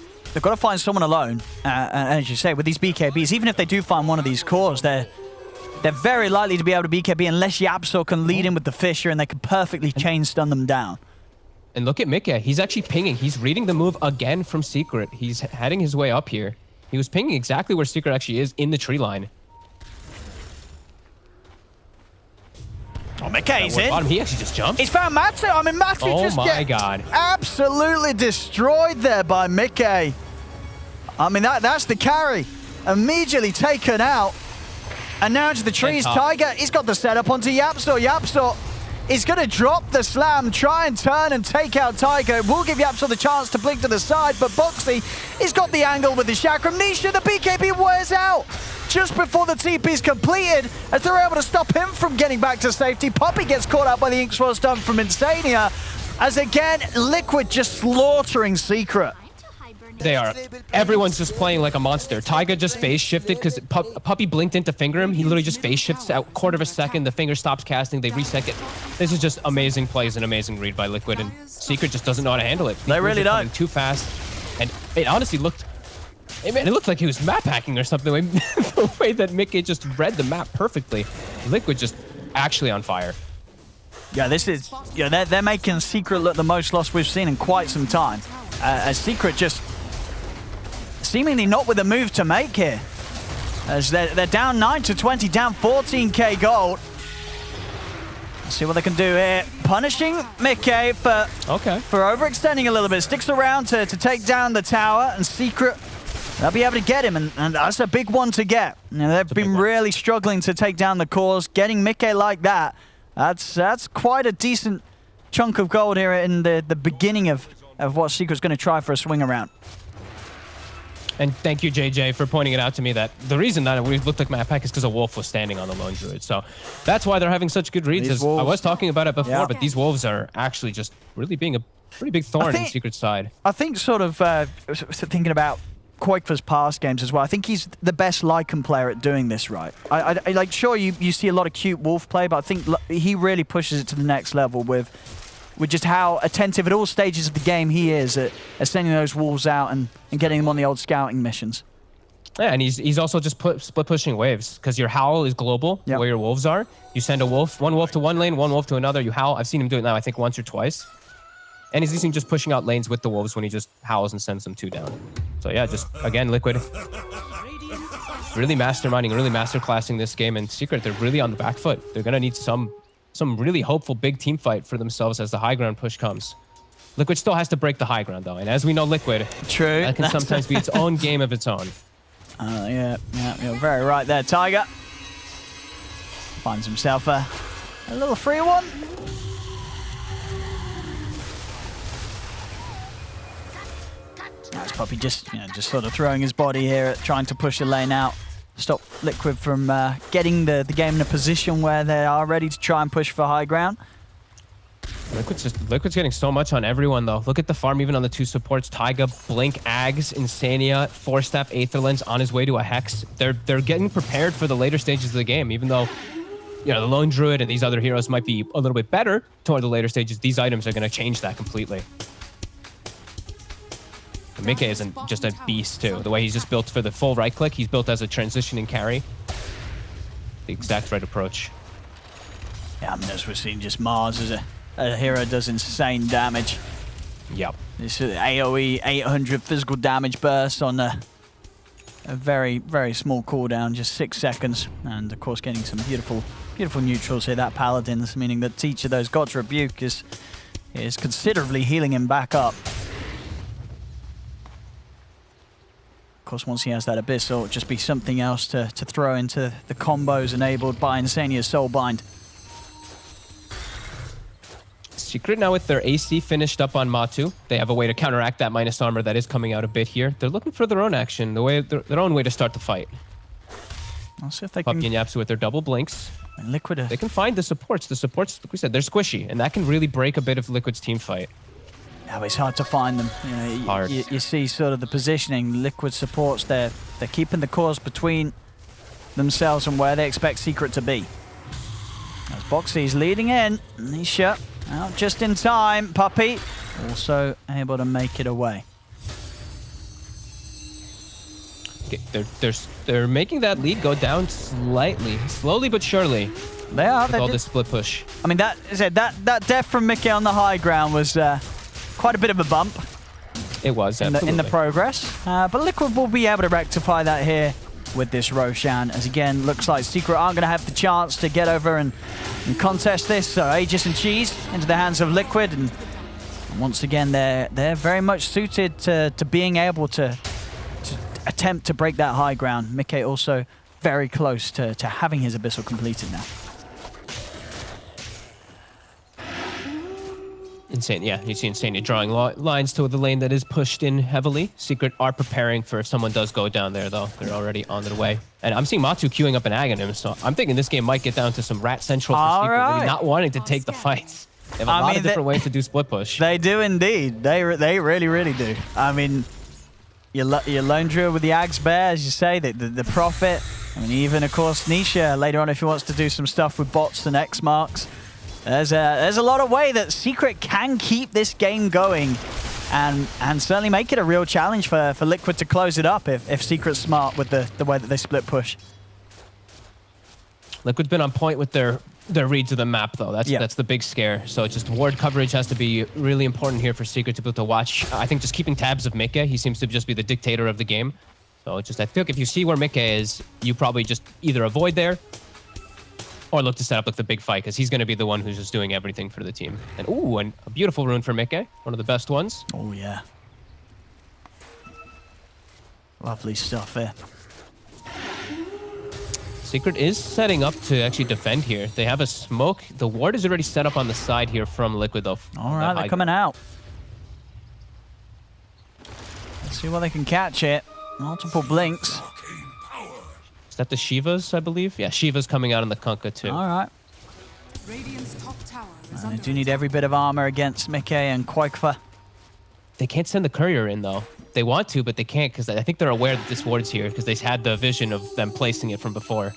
someone alone. And as you say, with these BKBs, even if they do find one of these cores, they're very likely to be able to BKB unless Yapsor can lead in with the Fisher, and they can perfectly chain stun them down. And look at Mickey. He's actually pinging. He's reading the move again from Secret. He's heading his way up here. He was pinging exactly where Secret actually is in the tree line. Oh, Mickey's in. Bottom. He actually just jumped. He's found Matu. I mean, Matu just gets absolutely destroyed there by Mickey. I mean, that's the carry. Immediately taken out. And now into the trees, Tiger, he's got the setup onto Yapsor. Yapsor is going to drop the slam, try and turn and take out Tiger. Will give Yapsor the chance to blink to the side, but Boxy, he's got the angle with the Chakram. Nisha, the BKB wears out just before the TP's completed, as they're able to stop him from getting back to safety. Puppey gets caught out by the Inkswell stun from Insania, as again, Liquid just slaughtering Secret. They are. Everyone's just playing like a monster. Taiga just phase shifted because Puppey blinked in to finger him. He literally just phase shifts out quarter of a second. The finger stops casting. They reset it. This is just amazing plays and amazing read by Liquid, and Secret just doesn't know how to handle it. They really don't. Too fast, and it honestly looked. Hey man, it looked like he was map hacking or something. The way that Mickey just read the map perfectly. Liquid just actually on fire. Yeah, this is. Yeah, they're making Secret look the most lost we've seen in quite some time. As Secret just. seemingly not with a move to make here. As they're down 9 to 20, down 14k gold. Let's see what they can do here. Punishing Mickey for overextending a little bit. Sticks around to take down the tower, and Secret, they'll be able to get him, and that's a big one to get. You know, they've been really struggling to take down the cores. Getting Mickey like that, that's quite a decent chunk of gold here in the beginning of what Secret's going to try for a swing around. And thank you, JJ, for pointing it out to me that the reason that we looked like map pack is because a wolf was standing on the lone druid. So that's why they're having such good reads. I was talking about it before, but these wolves are actually just really being a pretty big thorn in Secret's side. I think sort of thinking about Koikva's past games as well, I think he's the best Lycan player at doing this right. I like, sure, you see a lot of cute wolf play, but I think he really pushes it to the next level with just how attentive at all stages of the game he is at sending those wolves out and getting them on the old scouting missions. Yeah, and he's also just split pushing waves, because your howl is global, where your wolves are. You send one wolf to one lane, one wolf to another, you howl. I've seen him do it now, I think once or twice. And he's using just pushing out lanes with the wolves when he just howls and sends them 2 down. So yeah, just again, Liquid really masterminding, really masterclassing this game. And Secret, they're really on the back foot. They're gonna need some really hopeful big team fight for themselves as the high ground push comes. Liquid still has to break the high ground though, and as we know, Liquid, that can sometimes be its own game of its own. Yeah, you're very right there. Tiger finds himself a little free one. That's Puppy just sort of throwing his body here, trying to push the lane out. Stop Liquid from getting the game in a position where they are ready to try and push for high ground. Liquid's getting so much on everyone though. Look at the farm even on the 2 supports. Taiga, Blink, Ags, Insania, 4-staff Aetherlens on his way to a Hex. They're getting prepared for the later stages of the game, even though the Lone Druid and these other heroes might be a little bit better toward the later stages. These items are going to change that completely. And Mickey isn't just a beast too. The way he's just built for the full right click, he's built as a transitioning carry. The exact right approach. Yeah, I mean, as we're seeing, just Mars as a hero does insane damage. Yep. This AoE 800 physical damage burst on a very, very small cooldown, just 6 seconds. And of course, getting some beautiful neutrals here. That Paladins, meaning that each of those God's Rebuke is considerably healing him back up. Of course, once he has that Abyss, it'll just be something else to throw into the combos enabled by Insania's Soulbind. Secret now with their AC finished up on Matu. They have a way to counteract that minus armor that is coming out a bit here. They're looking for their own action, their own way to start the fight. I'll see if they Puppy can... and Yapsu with their double blinks. And Liquid... They can find the supports. The supports, like we said, they're squishy, and that can really break a bit of Liquid's team fight. Yeah, it's hard to find them. Hard. You see sort of the positioning. Liquid supports, they're keeping the cores between themselves and where they expect Secret to be. As Boxy's leading in, Nisha out just in time. Puppy also able to make it away. Okay, they're making that lead go down slightly, slowly but surely. They are. With all this split push. I mean, that death from Mickey on the high ground was quite a bit of a bump. It was, in the progress. But Liquid will be able to rectify that here with this Roshan, as again, looks like Secret aren't going to have the chance to get over and contest this. So Aegis and Cheese into the hands of Liquid, and once again, they're very much suited to being able to attempt to break that high ground. Mickey also very close to having his Abyssal completed now. Insane, yeah, you see Insania drawing lines to the lane that is pushed in heavily. Secret are preparing for if someone does go down there, though. They're already on their way. And I'm seeing Matu queuing up an Aghanim, so I'm thinking this game might get down to some Rat Central for Secret, really not wanting to take the fights. They have a lot of different ways to do split push. They do indeed. They really, really do. I mean, your Lone Druid with the Ags Bear, as you say, the Prophet. I mean, even, of course, Nisha later on if he wants to do some stuff with bots and X marks. There's a lot of way that Secret can keep this game going and certainly make it a real challenge for Liquid to close it up if Secret's smart with the way that they split push. Liquid's been on point with their their reads of the map, though. That's the big scare. So just ward coverage has to be really important here for Secret to be able to watch. I think just keeping tabs of Mikke. He seems to just be the dictator of the game. So just I feel like if you see where Mikke is, you probably just either avoid there or look to set up like the big fight, because he's going to be the one who's just doing everything for the team. And ooh, and a beautiful rune for Mikke, one of the best ones. Oh yeah, lovely stuff here. Secret is setting up to actually defend here. They have a smoke. The ward is already set up on the side here from Liquid, though. All right, they're coming out. Let's see what they can catch it. Multiple blinks. Is that the Shivas, I believe? Yeah, Shiva's coming out on the Kunkka, too. All right. They do need every bit of armor against Mikke and Quaikva. They can't send the courier in, though. They want to, but they can't, because I think they're aware that this ward's here, because they had the vision of them placing it from before.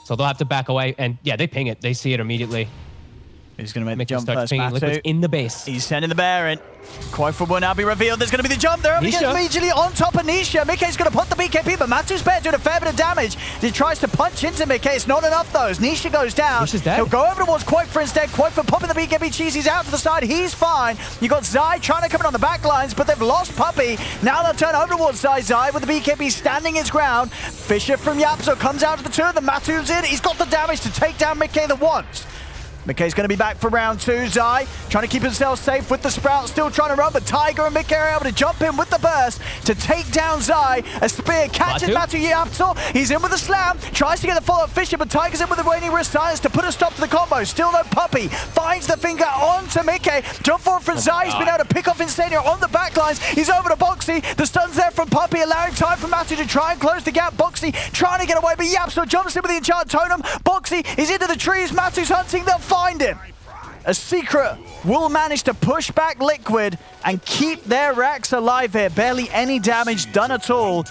So they'll have to back away, and yeah, they ping it. They see it immediately. Who's going to make the Mikke jump starts first, pinging Liquid's in the base. He's sending the bear in. Quaikva will now be revealed. There's going to be the jump there. He gets immediately on top of Nisha. Mikke's going to put the BKB, but Matu's bear doing a fair bit of damage. He tries to punch into Mikke. It's not enough, though. As Nisha goes down, Nisha's dead. He'll go over towards Quaikva instead. Quaikva popping the BKB cheese. He's out to the side. He's fine. You got Zai trying to come in on the back lines, but they've lost Puppey. Now they'll turn over towards Zai. Zai with the BKB standing his ground. Fisher from Yapso comes out to the two of them. Matu's in. He's got the damage to take down Mikke the once. Mikke's going to be back for round 2. Zai trying to keep himself safe with the Sprout, still trying to run, but Tiger and Mikke are able to jump in with the burst to take down Zai. A spear catches Matu Yapso. He's in with a slam, tries to get the follow-up Fisher, but Tiger's in with the waning wrist silence to put a stop to the combo. Still no Puppey. Finds the finger onto Mikke. Jump forward from Zai. He's been able to pick off Insania on the back lines. He's over to Boxy. The stun's there from Puppey, allowing time for Matu to try and close the gap. Boxy trying to get away, but Yapso jumps in with the enchant totem. Boxy is into the trees. Matu's hunting. They'll find him. A Secret will manage to push back Liquid and keep their racks alive here. Barely any damage done at all.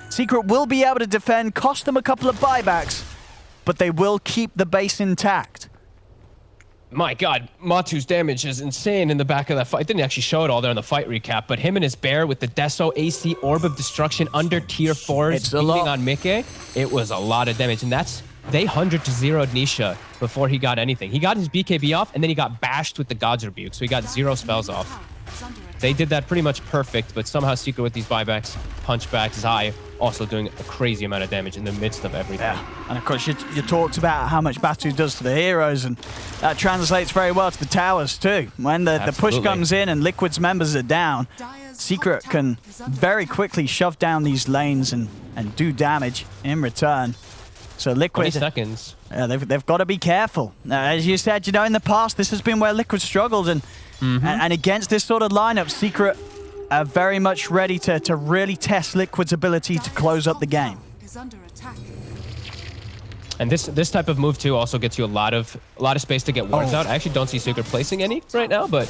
Secret will be able to defend, cost them a couple of buybacks, but they will keep the base intact. My God, Matu's damage is insane in the back of that fight. I didn't actually show it all there in the fight recap, but him and his bear with the Deso AC Orb of Destruction under tier 4s beating on Mikke, it was a lot of damage, and they 100-0'd Nisha before he got anything. He got his BKB off, and then he got bashed with the God's Rebuke, so he got 0 spells off. They did that pretty much perfect, but somehow Secret with these buybacks, punchbacks, Zai also doing a crazy amount of damage in the midst of everything. Yeah, and of course you talked about how much Batu does to the heroes, and that translates very well to the towers too. When the push comes in and Liquid's members are down, Secret can very quickly shove down these lanes and do damage in return. So Liquid, 20 seconds. Yeah, they've got to be careful. As you said, in the past, this has been where Liquid struggled, and against this sort of lineup, Secret are very much ready to really test Liquid's ability to close up the game. And this type of move too also gets you a lot of space to get wards out. I actually don't see Secret placing any right now, but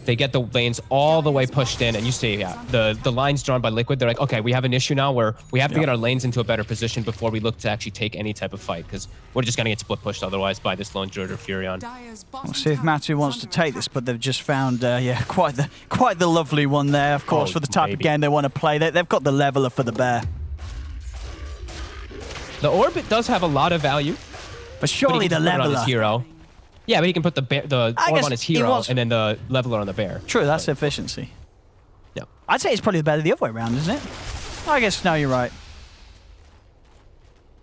they get the lanes all the way pushed in, and you see, the lines drawn by Liquid. They're like, okay, we have an issue now where we have to get our lanes into a better position before we look to actually take any type of fight, because we're just gonna get split pushed otherwise by this lone Druid or Furion. We'll see if Matu wants to take this, but they've just found, quite the lovely one there, of course, for the type of game they want to play. They've got the leveler for the bear. The orbit does have a lot of value, but surely the leveler. On his hero. Yeah, but he can put the orb on his hero and then the leveler on the bear. True, that's efficiency. Yeah. I'd say it's probably better the other way around, isn't it? I guess, no, you're right.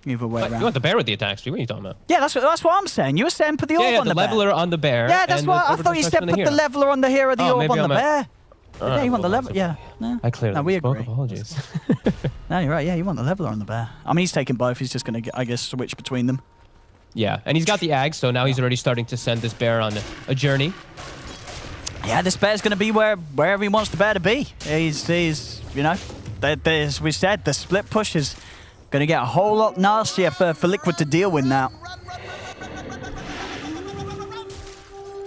Either way around. You want the bear with the attack speed? What are you talking about? Yeah, that's what I'm saying. You were saying put the orb on the bear. the leveler on the bear. Yeah, that's what I thought you said, put the leveler on the hero, the orb on the bear. Yeah, you want the leveler. Yeah. No. I clearly we spoke. agree. Apologies. No, you're right. Yeah, you want the leveler on the bear. I mean, he's taking both. He's just going to, I guess, switch between them. Yeah, and he's got the Ag, so now he's already starting to send this bear on a journey. Yeah, this bear's going to be wherever he wants the bear to be. He's as we said, the split push is going to get a whole lot nastier for Liquid to deal with now.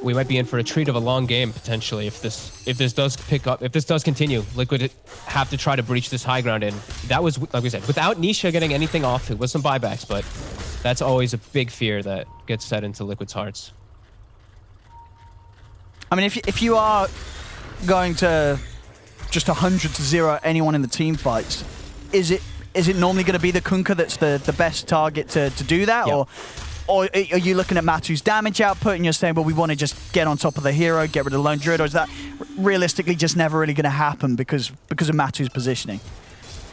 We might be in for a treat of a long game potentially if this does pick up, if this does continue. Liquid have to try to breach this high ground, and that was, like we said, without Nisha getting anything off. It was some buybacks, but that's always a big fear that gets set into Liquid's hearts. I mean, if you are going to just 100-0 anyone in the team fights, is it normally going to be the Kunkka that's the best target to do that, or Or are you looking at Matu's damage output and you're saying, well, we want to just get on top of the hero, get rid of the lone druid, or is that realistically just never really going to happen because of Matu's positioning?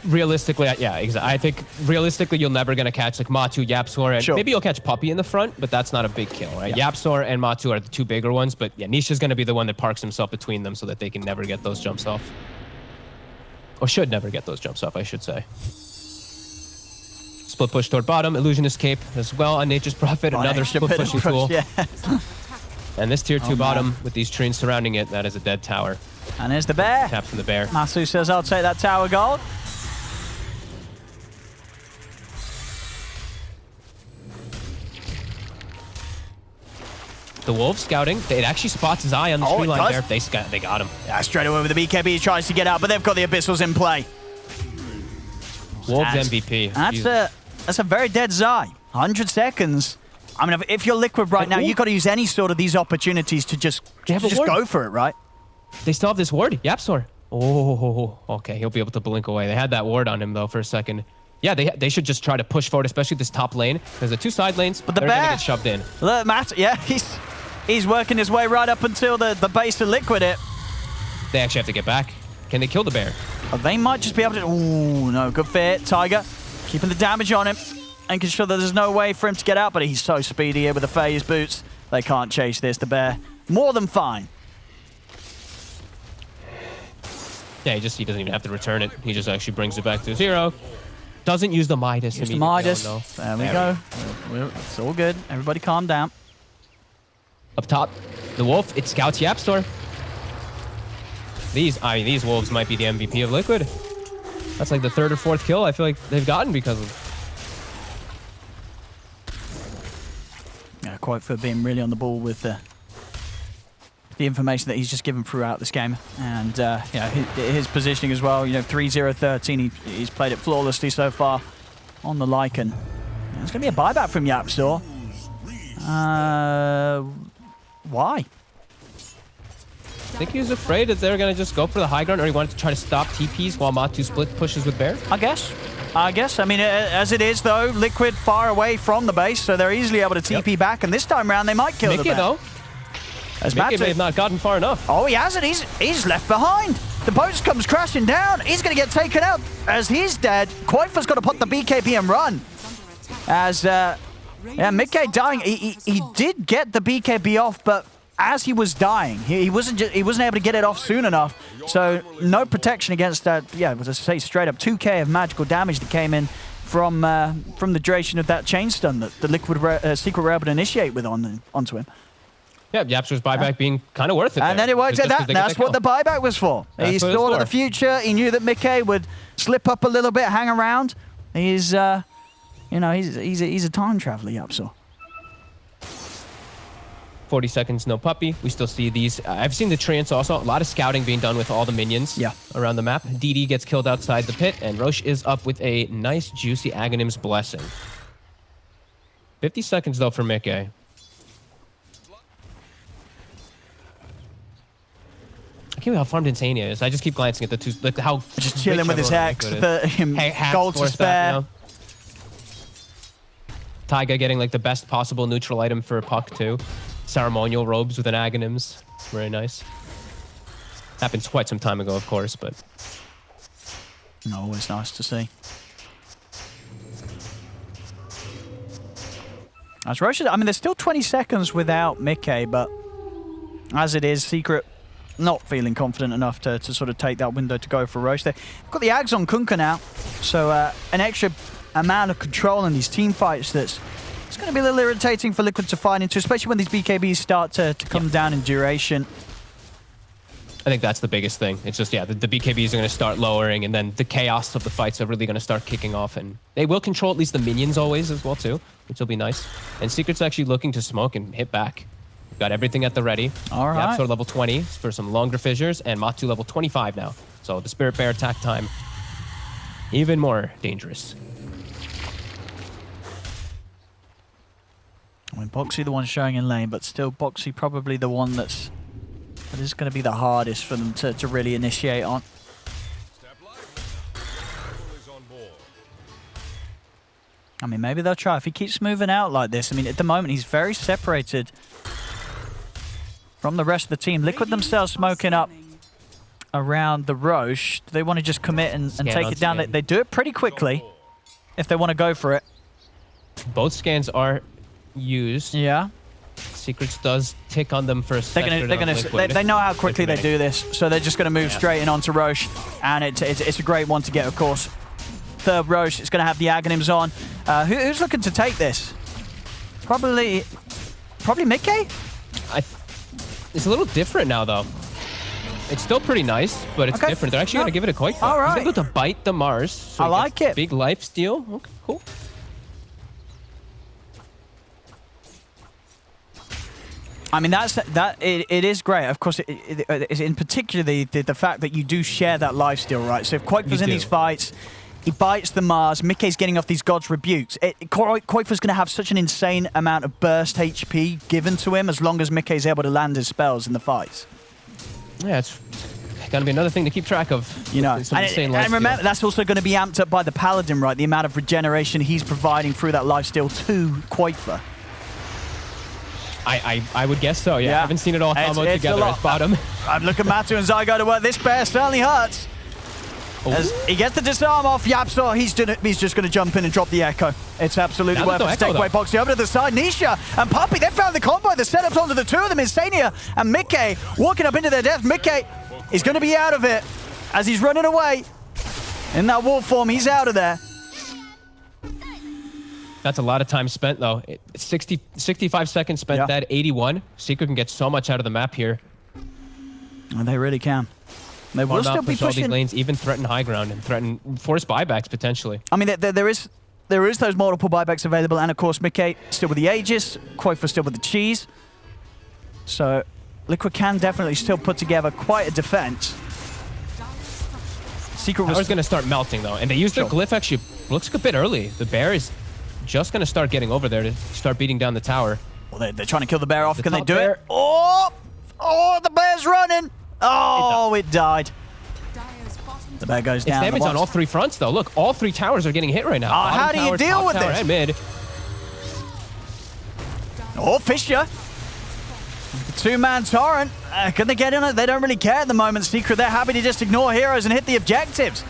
Realistically, yeah, exactly. I think realistically, you're never going to catch like Matu, YapzOr, and Sure. maybe you'll catch Puppey in the front, but that's not a big kill, right? Yeah. YapzOr and Matu are the two bigger ones, but yeah, Nisha's going to be the one that parks himself between them so that they can never get those jumps off. Or should never get those jumps off, I should say. Split push toward bottom, Illusionist Cape as well on Nature's Prophet, another extra split bit of pushing push, tool. yeah. And this tier 2 Oh, bottom man. with these trees surrounding it, that is a dead tower. And here's the bear. Tap from the bear. Matu says, I'll take that tower gold. The wolf scouting, it actually spots his eye on the Oh, tree it line does? there. They got him. Yeah, straight away with the BKB, he tries to get out, but they've got the Abyssals in play. Wolves That's- MVP. That's a very dead Zai. 100 seconds. I mean, if you're Liquid right now, you've got to use any sort of these opportunities to just have a ward. go for it, right? They still have this ward. YapzOr. Oh, okay. He'll be able to blink away. They had that ward on him, though, for a second. Yeah, they should just try to push forward, especially this top lane. There's the two side lanes, But the they're going to bear- get shoved in. Look, Matt, yeah, he's working his way right up until the base of Liquid it. They actually have to get back. Can they kill the bear? Oh, they might just be able to... Ooh, no, good fit. Tiger keeping the damage on him, making sure that there's no way for him to get out, but he's so speedy here with the phase boots. They can't chase this. The bear, more than fine. Yeah, he doesn't even have to return it. He just actually brings it back to 0. Doesn't use the Midas. Use the immediately. Midas. Oh, no. There we go. It's all good. Everybody calm down. Up top, the wolf, it scouts YapzOr. These wolves might be the MVP of Liquid. That's like the 3rd or 4th kill I feel like they've gotten because of. Yeah, quite for being really on the ball with the information that he's just given throughout this game. And yeah, his positioning as well. 3-0-13. He's played it flawlessly so far on the Lycan. There's going to be a buyback from YapzOr. Why? I think he was afraid that they were going to just go for the high ground, or he wanted to try to stop TPs while Matu split pushes with Bear. I guess. I mean, as it is, though, Liquid far away from the base, so they're easily able to TP back, and this time around they might kill the Mickey, bear. though. As Mickey Matu- may have not gotten far enough. Oh, he hasn't. He's left behind. The boat comes crashing down. He's going to get taken out as he's dead. Koifa's got to put the BKB and run. As, yeah, Mickey dying. He did get the BKB off, but as he was dying, he wasn't able to get it off soon enough. So no protection against that. Yeah, it was to say straight up 2k of magical damage that came in from the duration of that chain stun that the Liquid Secret were able to initiate with onto him. Yeah, YapzOr's buyback being kind of worth it. And then it worked at that. That's what the buyback was for. He saw the future. He knew that Mickey would slip up a little bit, hang around. He's, he's a time traveler, YapzOr. 40 seconds, no puppy. We still see these. I've seen the treants also. A lot of scouting being done with all the minions around the map. DD gets killed outside the pit, and Roche is up with a nice, juicy Aghanim's Blessing. 50 seconds, though, for Mickey. I can't believe how farmed Insania is. I just keep glancing at the two, like how just chilling with his hex, gold to spare. Taiga getting like the best possible neutral item for Puck too. Ceremonial robes with an Aghanim's. Very nice. Happened quite some time ago, of course, but always nice to see. As Roche, I mean, there's still 20 seconds without Mickey, but as it is, Secret not feeling confident enough to sort of take that window to go for Roche. They've got the Ags on Kunkka now, so an extra amount of control in these team fights it's going to be a little irritating for Liquid to fight into, especially when these BKBs start to come down in duration. I think that's the biggest thing. It's just, yeah, the BKBs are going to start lowering, and then the chaos of the fights are really going to start kicking off, and they will control at least the minions always as well too, which will be nice. And Secret's actually looking to smoke and hit back. We've got everything at the ready. All right. YapzOr level 20 for some longer fissures, and Matu level 25 now. So the Spirit Bear attack time, even more dangerous. I mean, Boxy the one showing in lane, but still Boxy probably the one that is going to be the hardest for them to really initiate on. I mean, maybe they'll try. If he keeps moving out like this, I mean, at the moment, he's very separated from the rest of the team. Liquid themselves smoking up around the Roche. Do they want to just commit and take it down? They do it pretty quickly if they want to go for it. Both scans are used. Yeah. Secrets does tick on them for a second. They know how quickly they do this, so they're just going to move straight in onto Roche, and it's a great one to get, of course. Third Roche is going to have the Aghanims on. Who's looking to take this? Probably Mickey? It's a little different now, though. It's still pretty nice, but it's different. They're actually going to give it a quick. All right. He's able to bite the Mars. So I like it. Big life steal. Okay, cool. I mean, it is great. Of course, it's in particular the fact that you do share that lifesteal, right? So if Quake's in these fights, he bites the Mars, Mickey's getting off these God's Rebukes. Quake's going to have such an insane amount of burst HP given to him as long as Mickey's able to land his spells in the fights. Yeah, it's going to be another thing to keep track of. You know, and remember, that's also going to be amped up by the Paladin, right? The amount of regeneration he's providing through that lifesteal to Quake. I would guess so, yeah. I haven't seen it all combo together as bottom. I'm looking at Matu and Zygo to work. This bear certainly hurts. As he gets the disarm off Yapso, he's just going to jump in and drop the Echo. It's absolutely worth it to take away Boxy over to the side. Nisha and Puppy, they found the combo. The setups onto the two of them. Insania and Mickey walking up into their death. Mickey is going to be out of it as he's running away. In that wolf form, he's out of there. That's a lot of time spent, though. 65 seconds spent, that 81. Secret can get so much out of the map here. And they really can. They will still be pushing. All these lanes, even threaten high ground and threaten force buybacks, potentially. I mean, there is those multiple buybacks available, and of course, Mickey still with the Aegis, Quafer still with the Cheese. So, Liquid can definitely still put together quite a defense. Secret was going to start melting, though, and they used the glyph actually. Looks like a bit early. The bear is just going to start getting over there to start beating down the tower. Well, they're trying to kill the bear off. Can they do it? Oh, the bear's running. Oh, it died. The bear goes down. It's damage on all three fronts, though. Look, all three towers are getting hit right now. How do you deal with this? And mid. Oh, Fisher. The two-man torrent. Can they get in it? They don't really care at the moment, Secret. They're happy to just ignore heroes and hit the objectives.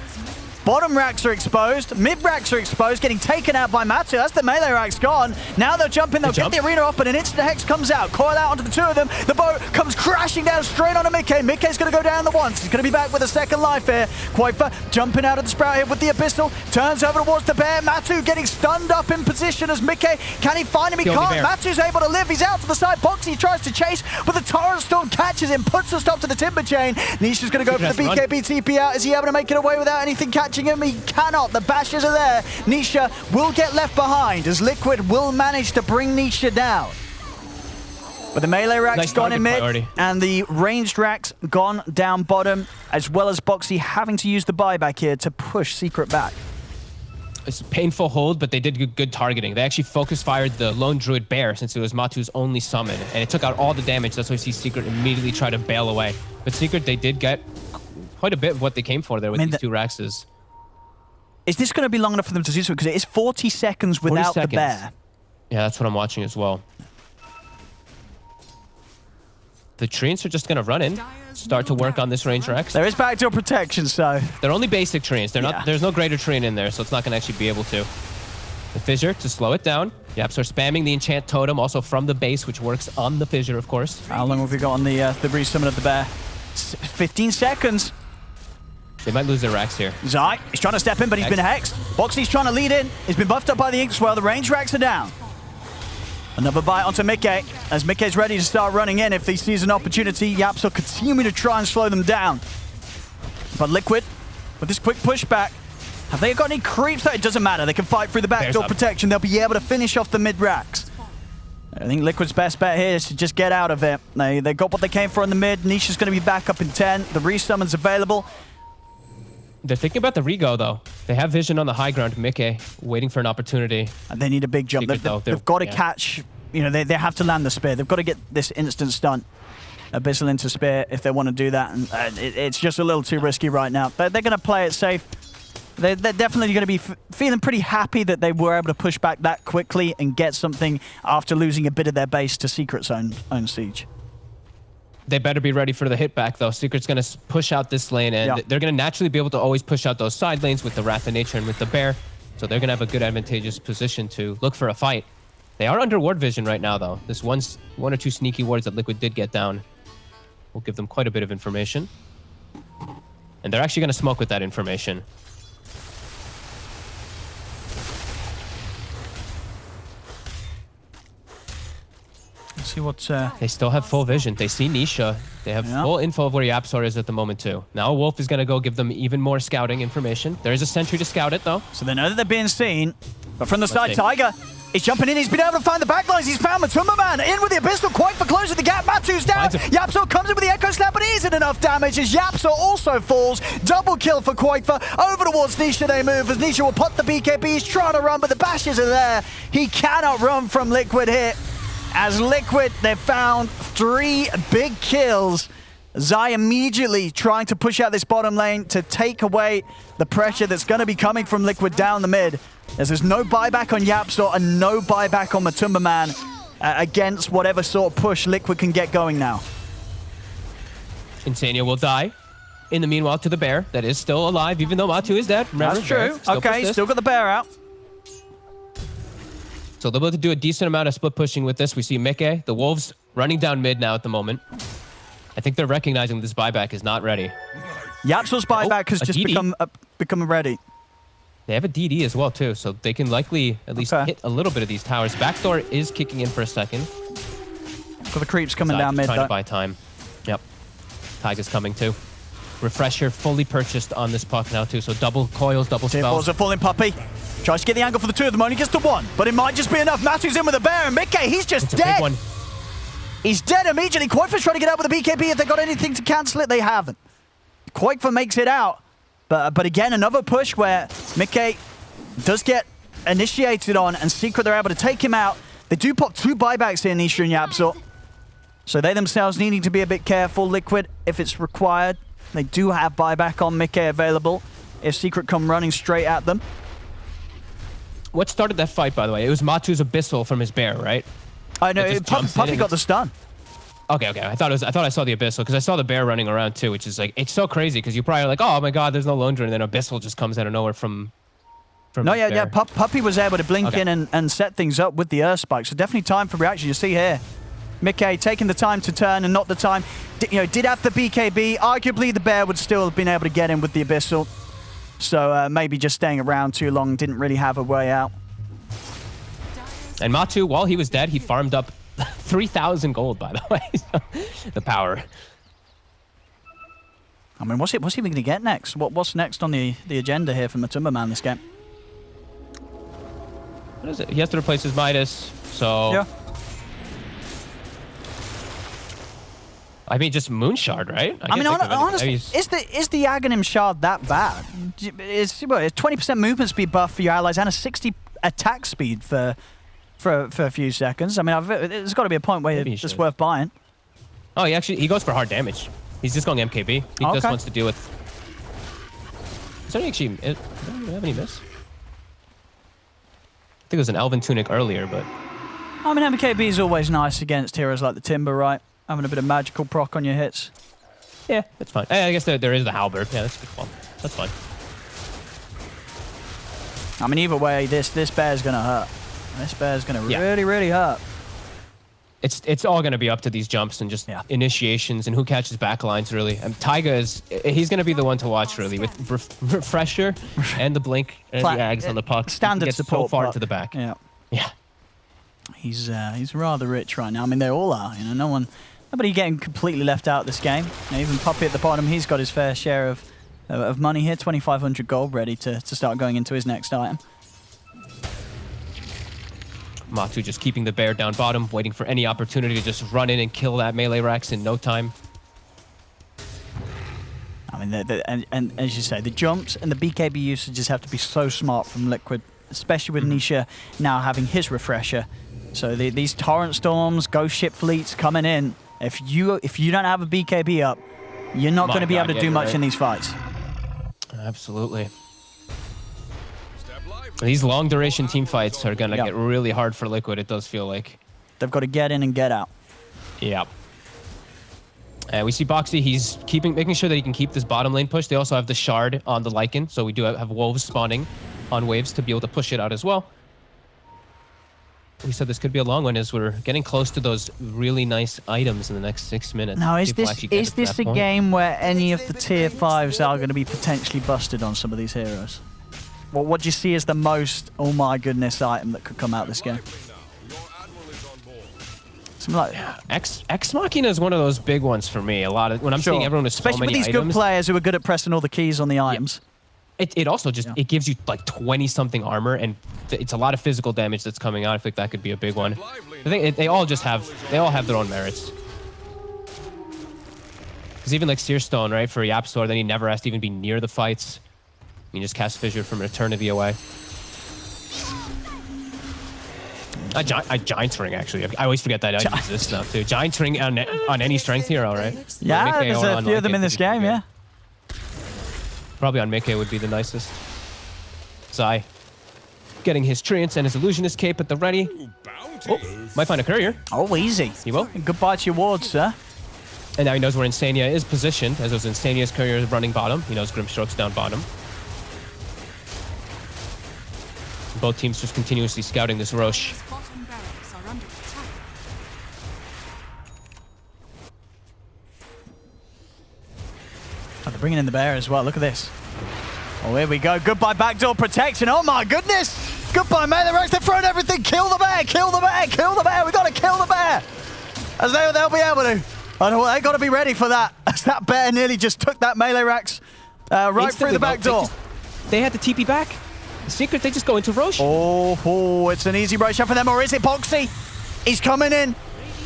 Bottom racks are exposed. Mid racks are exposed, getting taken out by Matu. That's the melee rack's gone. Now they'll jump in, they'll get the arena off, but an instant hex comes out. Coil out onto the two of them. The bow comes crashing down straight onto Mickey. Mickey's going to go down the once. He's going to be back with a second life here. Quafer jumping out of the sprout here with the Abyssal. Turns over towards the bear. Matu getting stunned up in position as Mickey. Can he find him? He can't. Matu's able to live. He's out to the side. Boxy tries to chase, but the Torrent Storm catches him, puts a stop to the Timber Chain. Nisha's going to go for the BKB TP out. Is he able to make it away without anything catching him? He cannot. The bashes are there. Nisha will get left behind as Liquid will manage to bring Nisha down. With the melee racks gone in mid and the ranged racks gone down bottom, as well as Boxy having to use the buyback here to push Secret back. It's a painful hold, but they did good targeting. They actually focus fired the lone druid bear since it was Matu's only summon, and it took out all the damage. That's why you see Secret immediately try to bail away. But Secret, they did get quite a bit of what they came for there with these two Raxes. Is this going to be long enough for them to do so? Because it is 40 seconds without the bear. Yeah, that's what I'm watching as well. The Treants are just going to run in, start to work on this range Rex. There is backdoor protection, so... They're only basic Treants. They're not. There's no greater Treant in there, so it's not going to actually be able to. The Fissure to slow it down. Yep, so spamming the Enchant Totem also from the base, which works on the Fissure, of course. How long have we got on the resummon of the bear? 15 seconds. They might lose their racks here. Zai, he's trying to step in, but he's been hexed. Boxy's trying to lead in. He's been buffed up by the Ink Swell. The range racks are down. Another bite onto Mickey, as Mickey's ready to start running in. If he sees an opportunity, Yaps will continue to try and slow them down. But Liquid, with this quick pushback, have they got any creeps? It doesn't matter. They can fight through the backdoor protection. They'll be able to finish off the mid racks. I think Liquid's best bet here is to just get out of it. They got what they came for in the mid. Nisha's going to be back up in 10. The resummon's available. They're thinking about the rego, though. They have vision on the high ground. Mickey waiting for an opportunity. And they need a big jump. They've got to catch, you know, they have to land the spear. They've got to get this instant stunt. Abyssal into spear if they want to do that. And it's just a little too risky right now. They're going to play it safe. They're definitely going to be feeling pretty happy that they were able to push back that quickly and get something after losing a bit of their base to Secret's own siege. They better be ready for the hit back, though. Secret's going to push out this lane, and they're going to naturally be able to always push out those side lanes with the Wrath of Nature and with the Bear. So they're going to have a good advantageous position to look for a fight. They are under ward vision right now, though. This one or two sneaky wards that Liquid did get down will give them quite a bit of information. And they're actually going to smoke with that information. Let's see what's... They still have full vision. They see Nisha. They have full info of where Yapsor is at the moment, too. Now Wolf is going to go give them even more scouting information. There is a sentry to scout it, though. So they know that they're being seen. But from the side, Tiger is jumping in. He's been able to find the backlines. He's found Matumba Man in with the Abyssal, quite for close with the gap. Matu's down. Yapsor comes in with the Echo Slap, but it isn't enough damage as Yapsor also falls. Double kill for Quaitfa. Over towards Nisha they move as Nisha will pop the BKB. He's trying to run, but the bashes are there. He cannot run from Liquid here. As Liquid, they've found 3 big kills. Zai immediately trying to push out this bottom lane to take away the pressure that's going to be coming from Liquid down the mid. As there's no buyback on Yapsor and no buyback on Matumba Man against whatever sort of push Liquid can get going now. Insania will die. In the meanwhile, to the Bear that is still alive, even though Matu is dead. Remember, that's true. Okay, still got the Bear out. So they'll be able to do a decent amount of split pushing with this. We see Mickey, the Wolves, running down mid now at the moment. I think they're recognizing this buyback is not ready. Yapsor's buyback has just become ready. They have a DD as well, too, so they can likely at least hit a little bit of these towers. Backdoor is kicking in for a second. So the creep's coming down mid, trying to buy time. Yep. Tiger's coming, too. Refresher fully purchased on this puck now, too, so double coils, double spells. Tier 4's a falling puppy. Tries to get the angle for the 2 of them, only gets to 1, but it might just be enough. Matu's in with a Bear, and Mickey, he's just dead. He's dead immediately. Quaitfa's trying to get out with the BKB. If they got anything to cancel it, they haven't. Quaitfa makes it out. But again, another push where Mickey does get initiated on, and Secret, they're able to take him out. They do pop 2 buybacks here, Nisha and Yapsor. So they themselves needing to be a bit careful. Liquid, if it's required, they do have buyback on Mickey available if Secret come running straight at them. What started that fight, by the way? It was Matu's Abyssal from his Bear, right? I know. Puppy got the stun. Okay. I thought I saw the Abyssal because I saw the Bear running around too, which is like, it's so crazy because you're probably like, oh my god, there's no Lone Drone, and then Abyssal just comes out of nowhere from no, yeah. Puppy was able to blink in and set things up with the Earth Spike. So definitely time for reaction. You see here, Mickey taking the time to turn and not the time. Did have the BKB. Arguably, the Bear would still have been able to get in with the Abyssal. So maybe just staying around too long didn't really have a way out. And Matu, while he was dead, he farmed up 3,000 gold, by the way. The power. I mean, what's he going to get next? What's next on the agenda here for Matumba Man this game? What is it? He has to replace his Midas, so... Yeah. I mean, just Moonshard, right? I mean, honestly, is the Aghanim Shard that bad? It's 20% movement speed buff for your allies and a 60 attack speed for a few seconds. I mean, there's got to be a point where it's worth buying. Oh, he goes for hard damage. He's just going MKB. He just wants to deal with... Is there actually... Do we have any miss? I think it was an Elven Tunic earlier, but... I mean, MKB is always nice against heroes like the Timber, right? Having a bit of magical proc on your hits. Yeah, that's fine. I guess there is the Halberd. Yeah, that's good. Well, that's fine. I mean, either way, this Bear's going to hurt. This Bear's going to really, really hurt. It's all going to be up to these jumps and just initiations and who catches backlines, really. And Taiga he's going to be the one to watch, really, with Refresher and the Blink and the Ags on the puck. Standard support so far into the back. Yeah. He's rather rich right now. I mean, they all are. Nobody getting completely left out this game. Even Puppy at the bottom, he's got his fair share of money here. 2,500 gold ready to start going into his next item. Matu just keeping the Bear down bottom, waiting for any opportunity to just run in and kill that melee Rex in no time. I mean, and as you say, the jumps and the BKB usages have to be so smart from Liquid, especially with Nisha now having his refresher. So these torrent storms, ghost ship fleets coming in. If you don't have a BKB up, you're not going to be able to do much in these fights. Absolutely. These long duration team fights are gonna get really hard for Liquid, it does feel like. They've got to get in and get out. Yeah. We see Boxy, he's making sure that he can keep this bottom lane push. They also have the shard on the Lycan, so we do have wolves spawning on waves to be able to push it out as well. We said this could be a long one as we're getting close to those really nice items in the next 6 minutes. Now, is this a game where any of the tier 5s are going to be potentially busted on some of these heroes? Well, what do you see as the most, oh my goodness, item that could come out this game? Like, Ex Machina is one of those big ones for me. A lot of when I'm seeing everyone with so especially many with these items, good players who are good at pressing all the keys on the items. It also just it gives you like 20 something armor, and it's a lot of physical damage that's coming out. I think that could be a big one. I think they all have their own merits. Because even like Searstone, right, for Yapsor, then he never has to even be near the fights. You can just cast Fissure from an eternity away. Giant Ring, actually. I always forget that I use this stuff, too. Giant Ring on any strength hero, right? Yeah, there's a few of them in this game, yeah. Probably on Mickey would be the nicest. Zai getting his Treants and his Illusionist cape at the ready. Oh, might find a courier. Oh, easy. He will. Goodbye to your wards, sir. And now he knows where Insania is positioned, as those Insania's courier running bottom. He knows Grimstroke's down bottom. Both teams just continuously scouting this Roche. Oh, they're bringing in the bear as well. Look at this. Oh, here we go. Goodbye backdoor protection. Oh, my goodness. Goodbye, man. They're throwing everything. Kill the bear. Kill the bear. Kill the bear. We got to kill the bear. As they'll be able to. Oh, they got to be ready for that. As that bear nearly just took that melee Rax right through the back door. They had the TP back. The secret, they just go into Roche. Oh, it's an easy Roche shot for them. Or is it Boxy? He's coming in.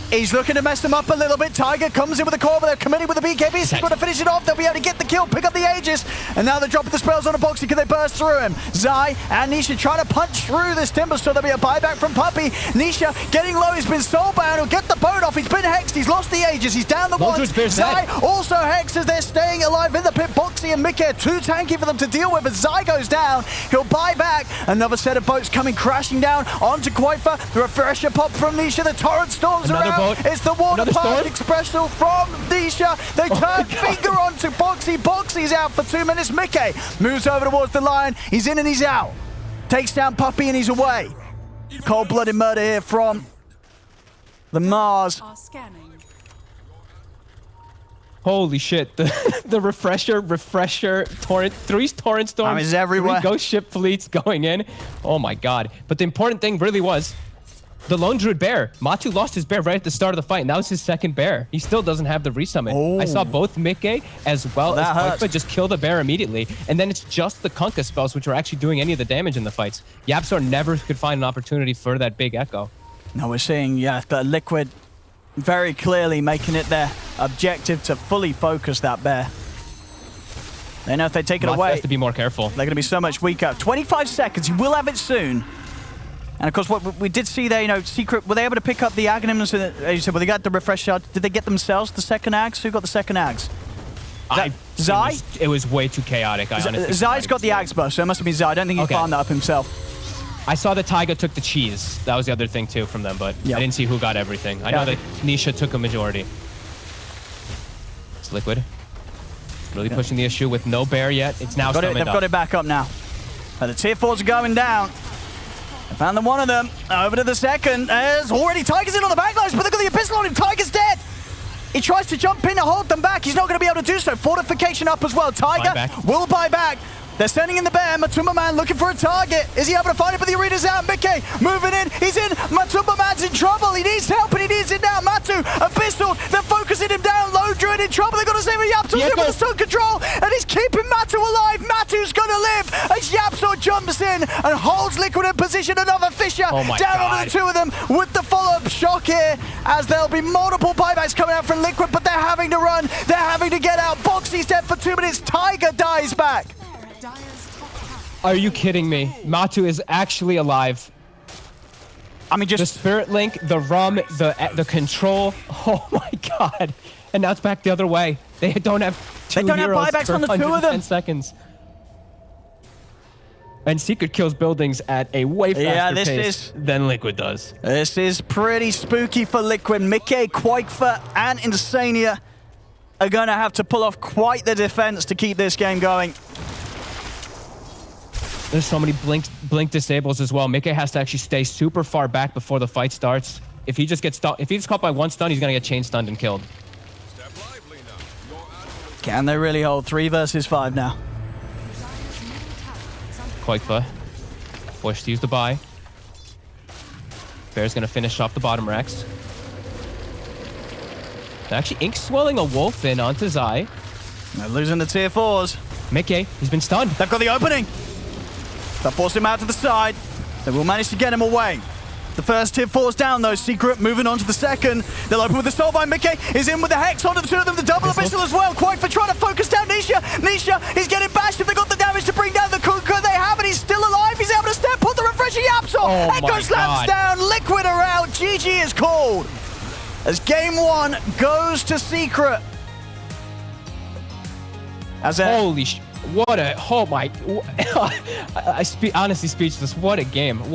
He's looking to mess them up a little bit. Tiger comes in with a core, but they're committed with the BKB. He's going to finish it off. They'll be able to get the kill, pick up the Aegis. And now they're dropping the spells on a Boxy. Can they burst through him? Zai and Nisha trying to punch through this Timber Store. There'll be a buyback from Puppey. Nisha getting low. He's been soulbound. He'll get the boat off. He's been hexed. He's lost the Aegis. He's down the one. Zai also hexed as they're staying alive in the pit. Boxy and Mickey are too tanky for them to deal with. As Zai goes down, he'll buy back. Another set of boats coming crashing down onto Quaifa. The refresher pop from Nisha. The torrent storms Another around. Boat. It's the water park expressional from Nisha. They turn finger onto Boxy. Boxy's out for 2 minutes. Mickey moves over towards the line. He's in and he's out. Takes down Puppey and he's away. Cold-blooded murder here from the Mars. Holy shit. The refresher, torrent, three torrent storms. Is everywhere. 3 ghost ship fleets going in. Oh my god. But the important thing really was the Lone Druid bear. Matu lost his bear right at the start of the fight, and that was his second bear. He still doesn't have the resummon. Oh. I saw both Mickey as well as Quaifa just kill the bear immediately, and then it's just the Kunkka spells which are actually doing any of the damage in the fights. Yapsor never could find an opportunity for that big echo. Now we're seeing, the Liquid very clearly making it their objective to fully focus that bear. They know if they take it away, has to be more careful. They're going to be so much weaker. 25 seconds. You will have it soon. And of course, what we did see there, Secret, were they able to pick up the Aghanims? As you said, well, they got the refresh shot. Did they get themselves the second Aghs? Who got the second Aghs? Zai? It was way too chaotic. Zai's got the Aghs burst, so it must have been Zai. I don't think he farmed that up himself. I saw that Taiga took the cheese. That was the other thing, too, from them, but I didn't see who got everything. I know that Nisha took a majority. It's Liquid. Really pushing the issue with no bear yet. It's now They've got it back up now. The tier 4s are going down. I found them one of them. Over to the second. There's already Tiger's in on the backlines, but they've got the Abyssal on him. Tiger's dead. He tries to jump in to hold them back. He's not going to be able to do so. Fortification up as well. Tiger will buy back. They're sending in the bear. Matumba Man looking for a target. Is he able to find it? But the arena's out. Mickey moving in. He's in. Matumba Man's in trouble. He needs help and he needs it now. Matu, Abyssal. They're focusing him down. Lone Druid in trouble. They've got to save him. Yapsor's in with the stun control. And he's keeping Matu alive. Matu's going to live. As Yapsor jumps in and holds Liquid in position. Another Fissure down onto the 2 of them with the follow-up shock here. As there'll be multiple buybacks coming out from Liquid, but they're having to run. They're having to get out. Boxy's dead for 2 minutes. Tiger dies back. Are you kidding me? Matu is actually alive. I mean, just the Spirit Link, the Rum, the control. Oh my god! And now it's back the other way. They don't have two. They don't have buybacks on the 2 of them. 10 seconds. And Secret kills buildings at a way faster this pace than Liquid does. This is pretty spooky for Liquid. Mickey, Quakefer, and Insania are going to have to pull off quite the defense to keep this game going. There's so many blink disables as well. Mickey has to actually stay super far back before the fight starts. If he just gets if he's caught by one stun, he's going to get chain stunned and killed. Can they really hold 3 versus 5 now? Quakefa forced to use the buy. Bear's going to finish off the bottom Rex. They're actually ink swelling a wolf in onto Zai. They're losing the tier 4s. Mickey, he's been stunned. They've got the opening. They'll force him out to the side. They will manage to get him away. The first tier 4's down though. Secret moving on to the second. They'll open with the soul by Mickey. Is in with the Hex onto the 2 of them. The double pistol as well. Quite for trying to focus down Nisha. Nisha, he's getting bashed. If they got the damage to bring down the Kunkka, they have it. He's still alive. He's able to step, put the refreshing apps on. Oh Echo slams down. Liquid are out. GG is called. As game 1 goes to Secret. Holy sh! What a... Oh my... honestly speechless. What a game.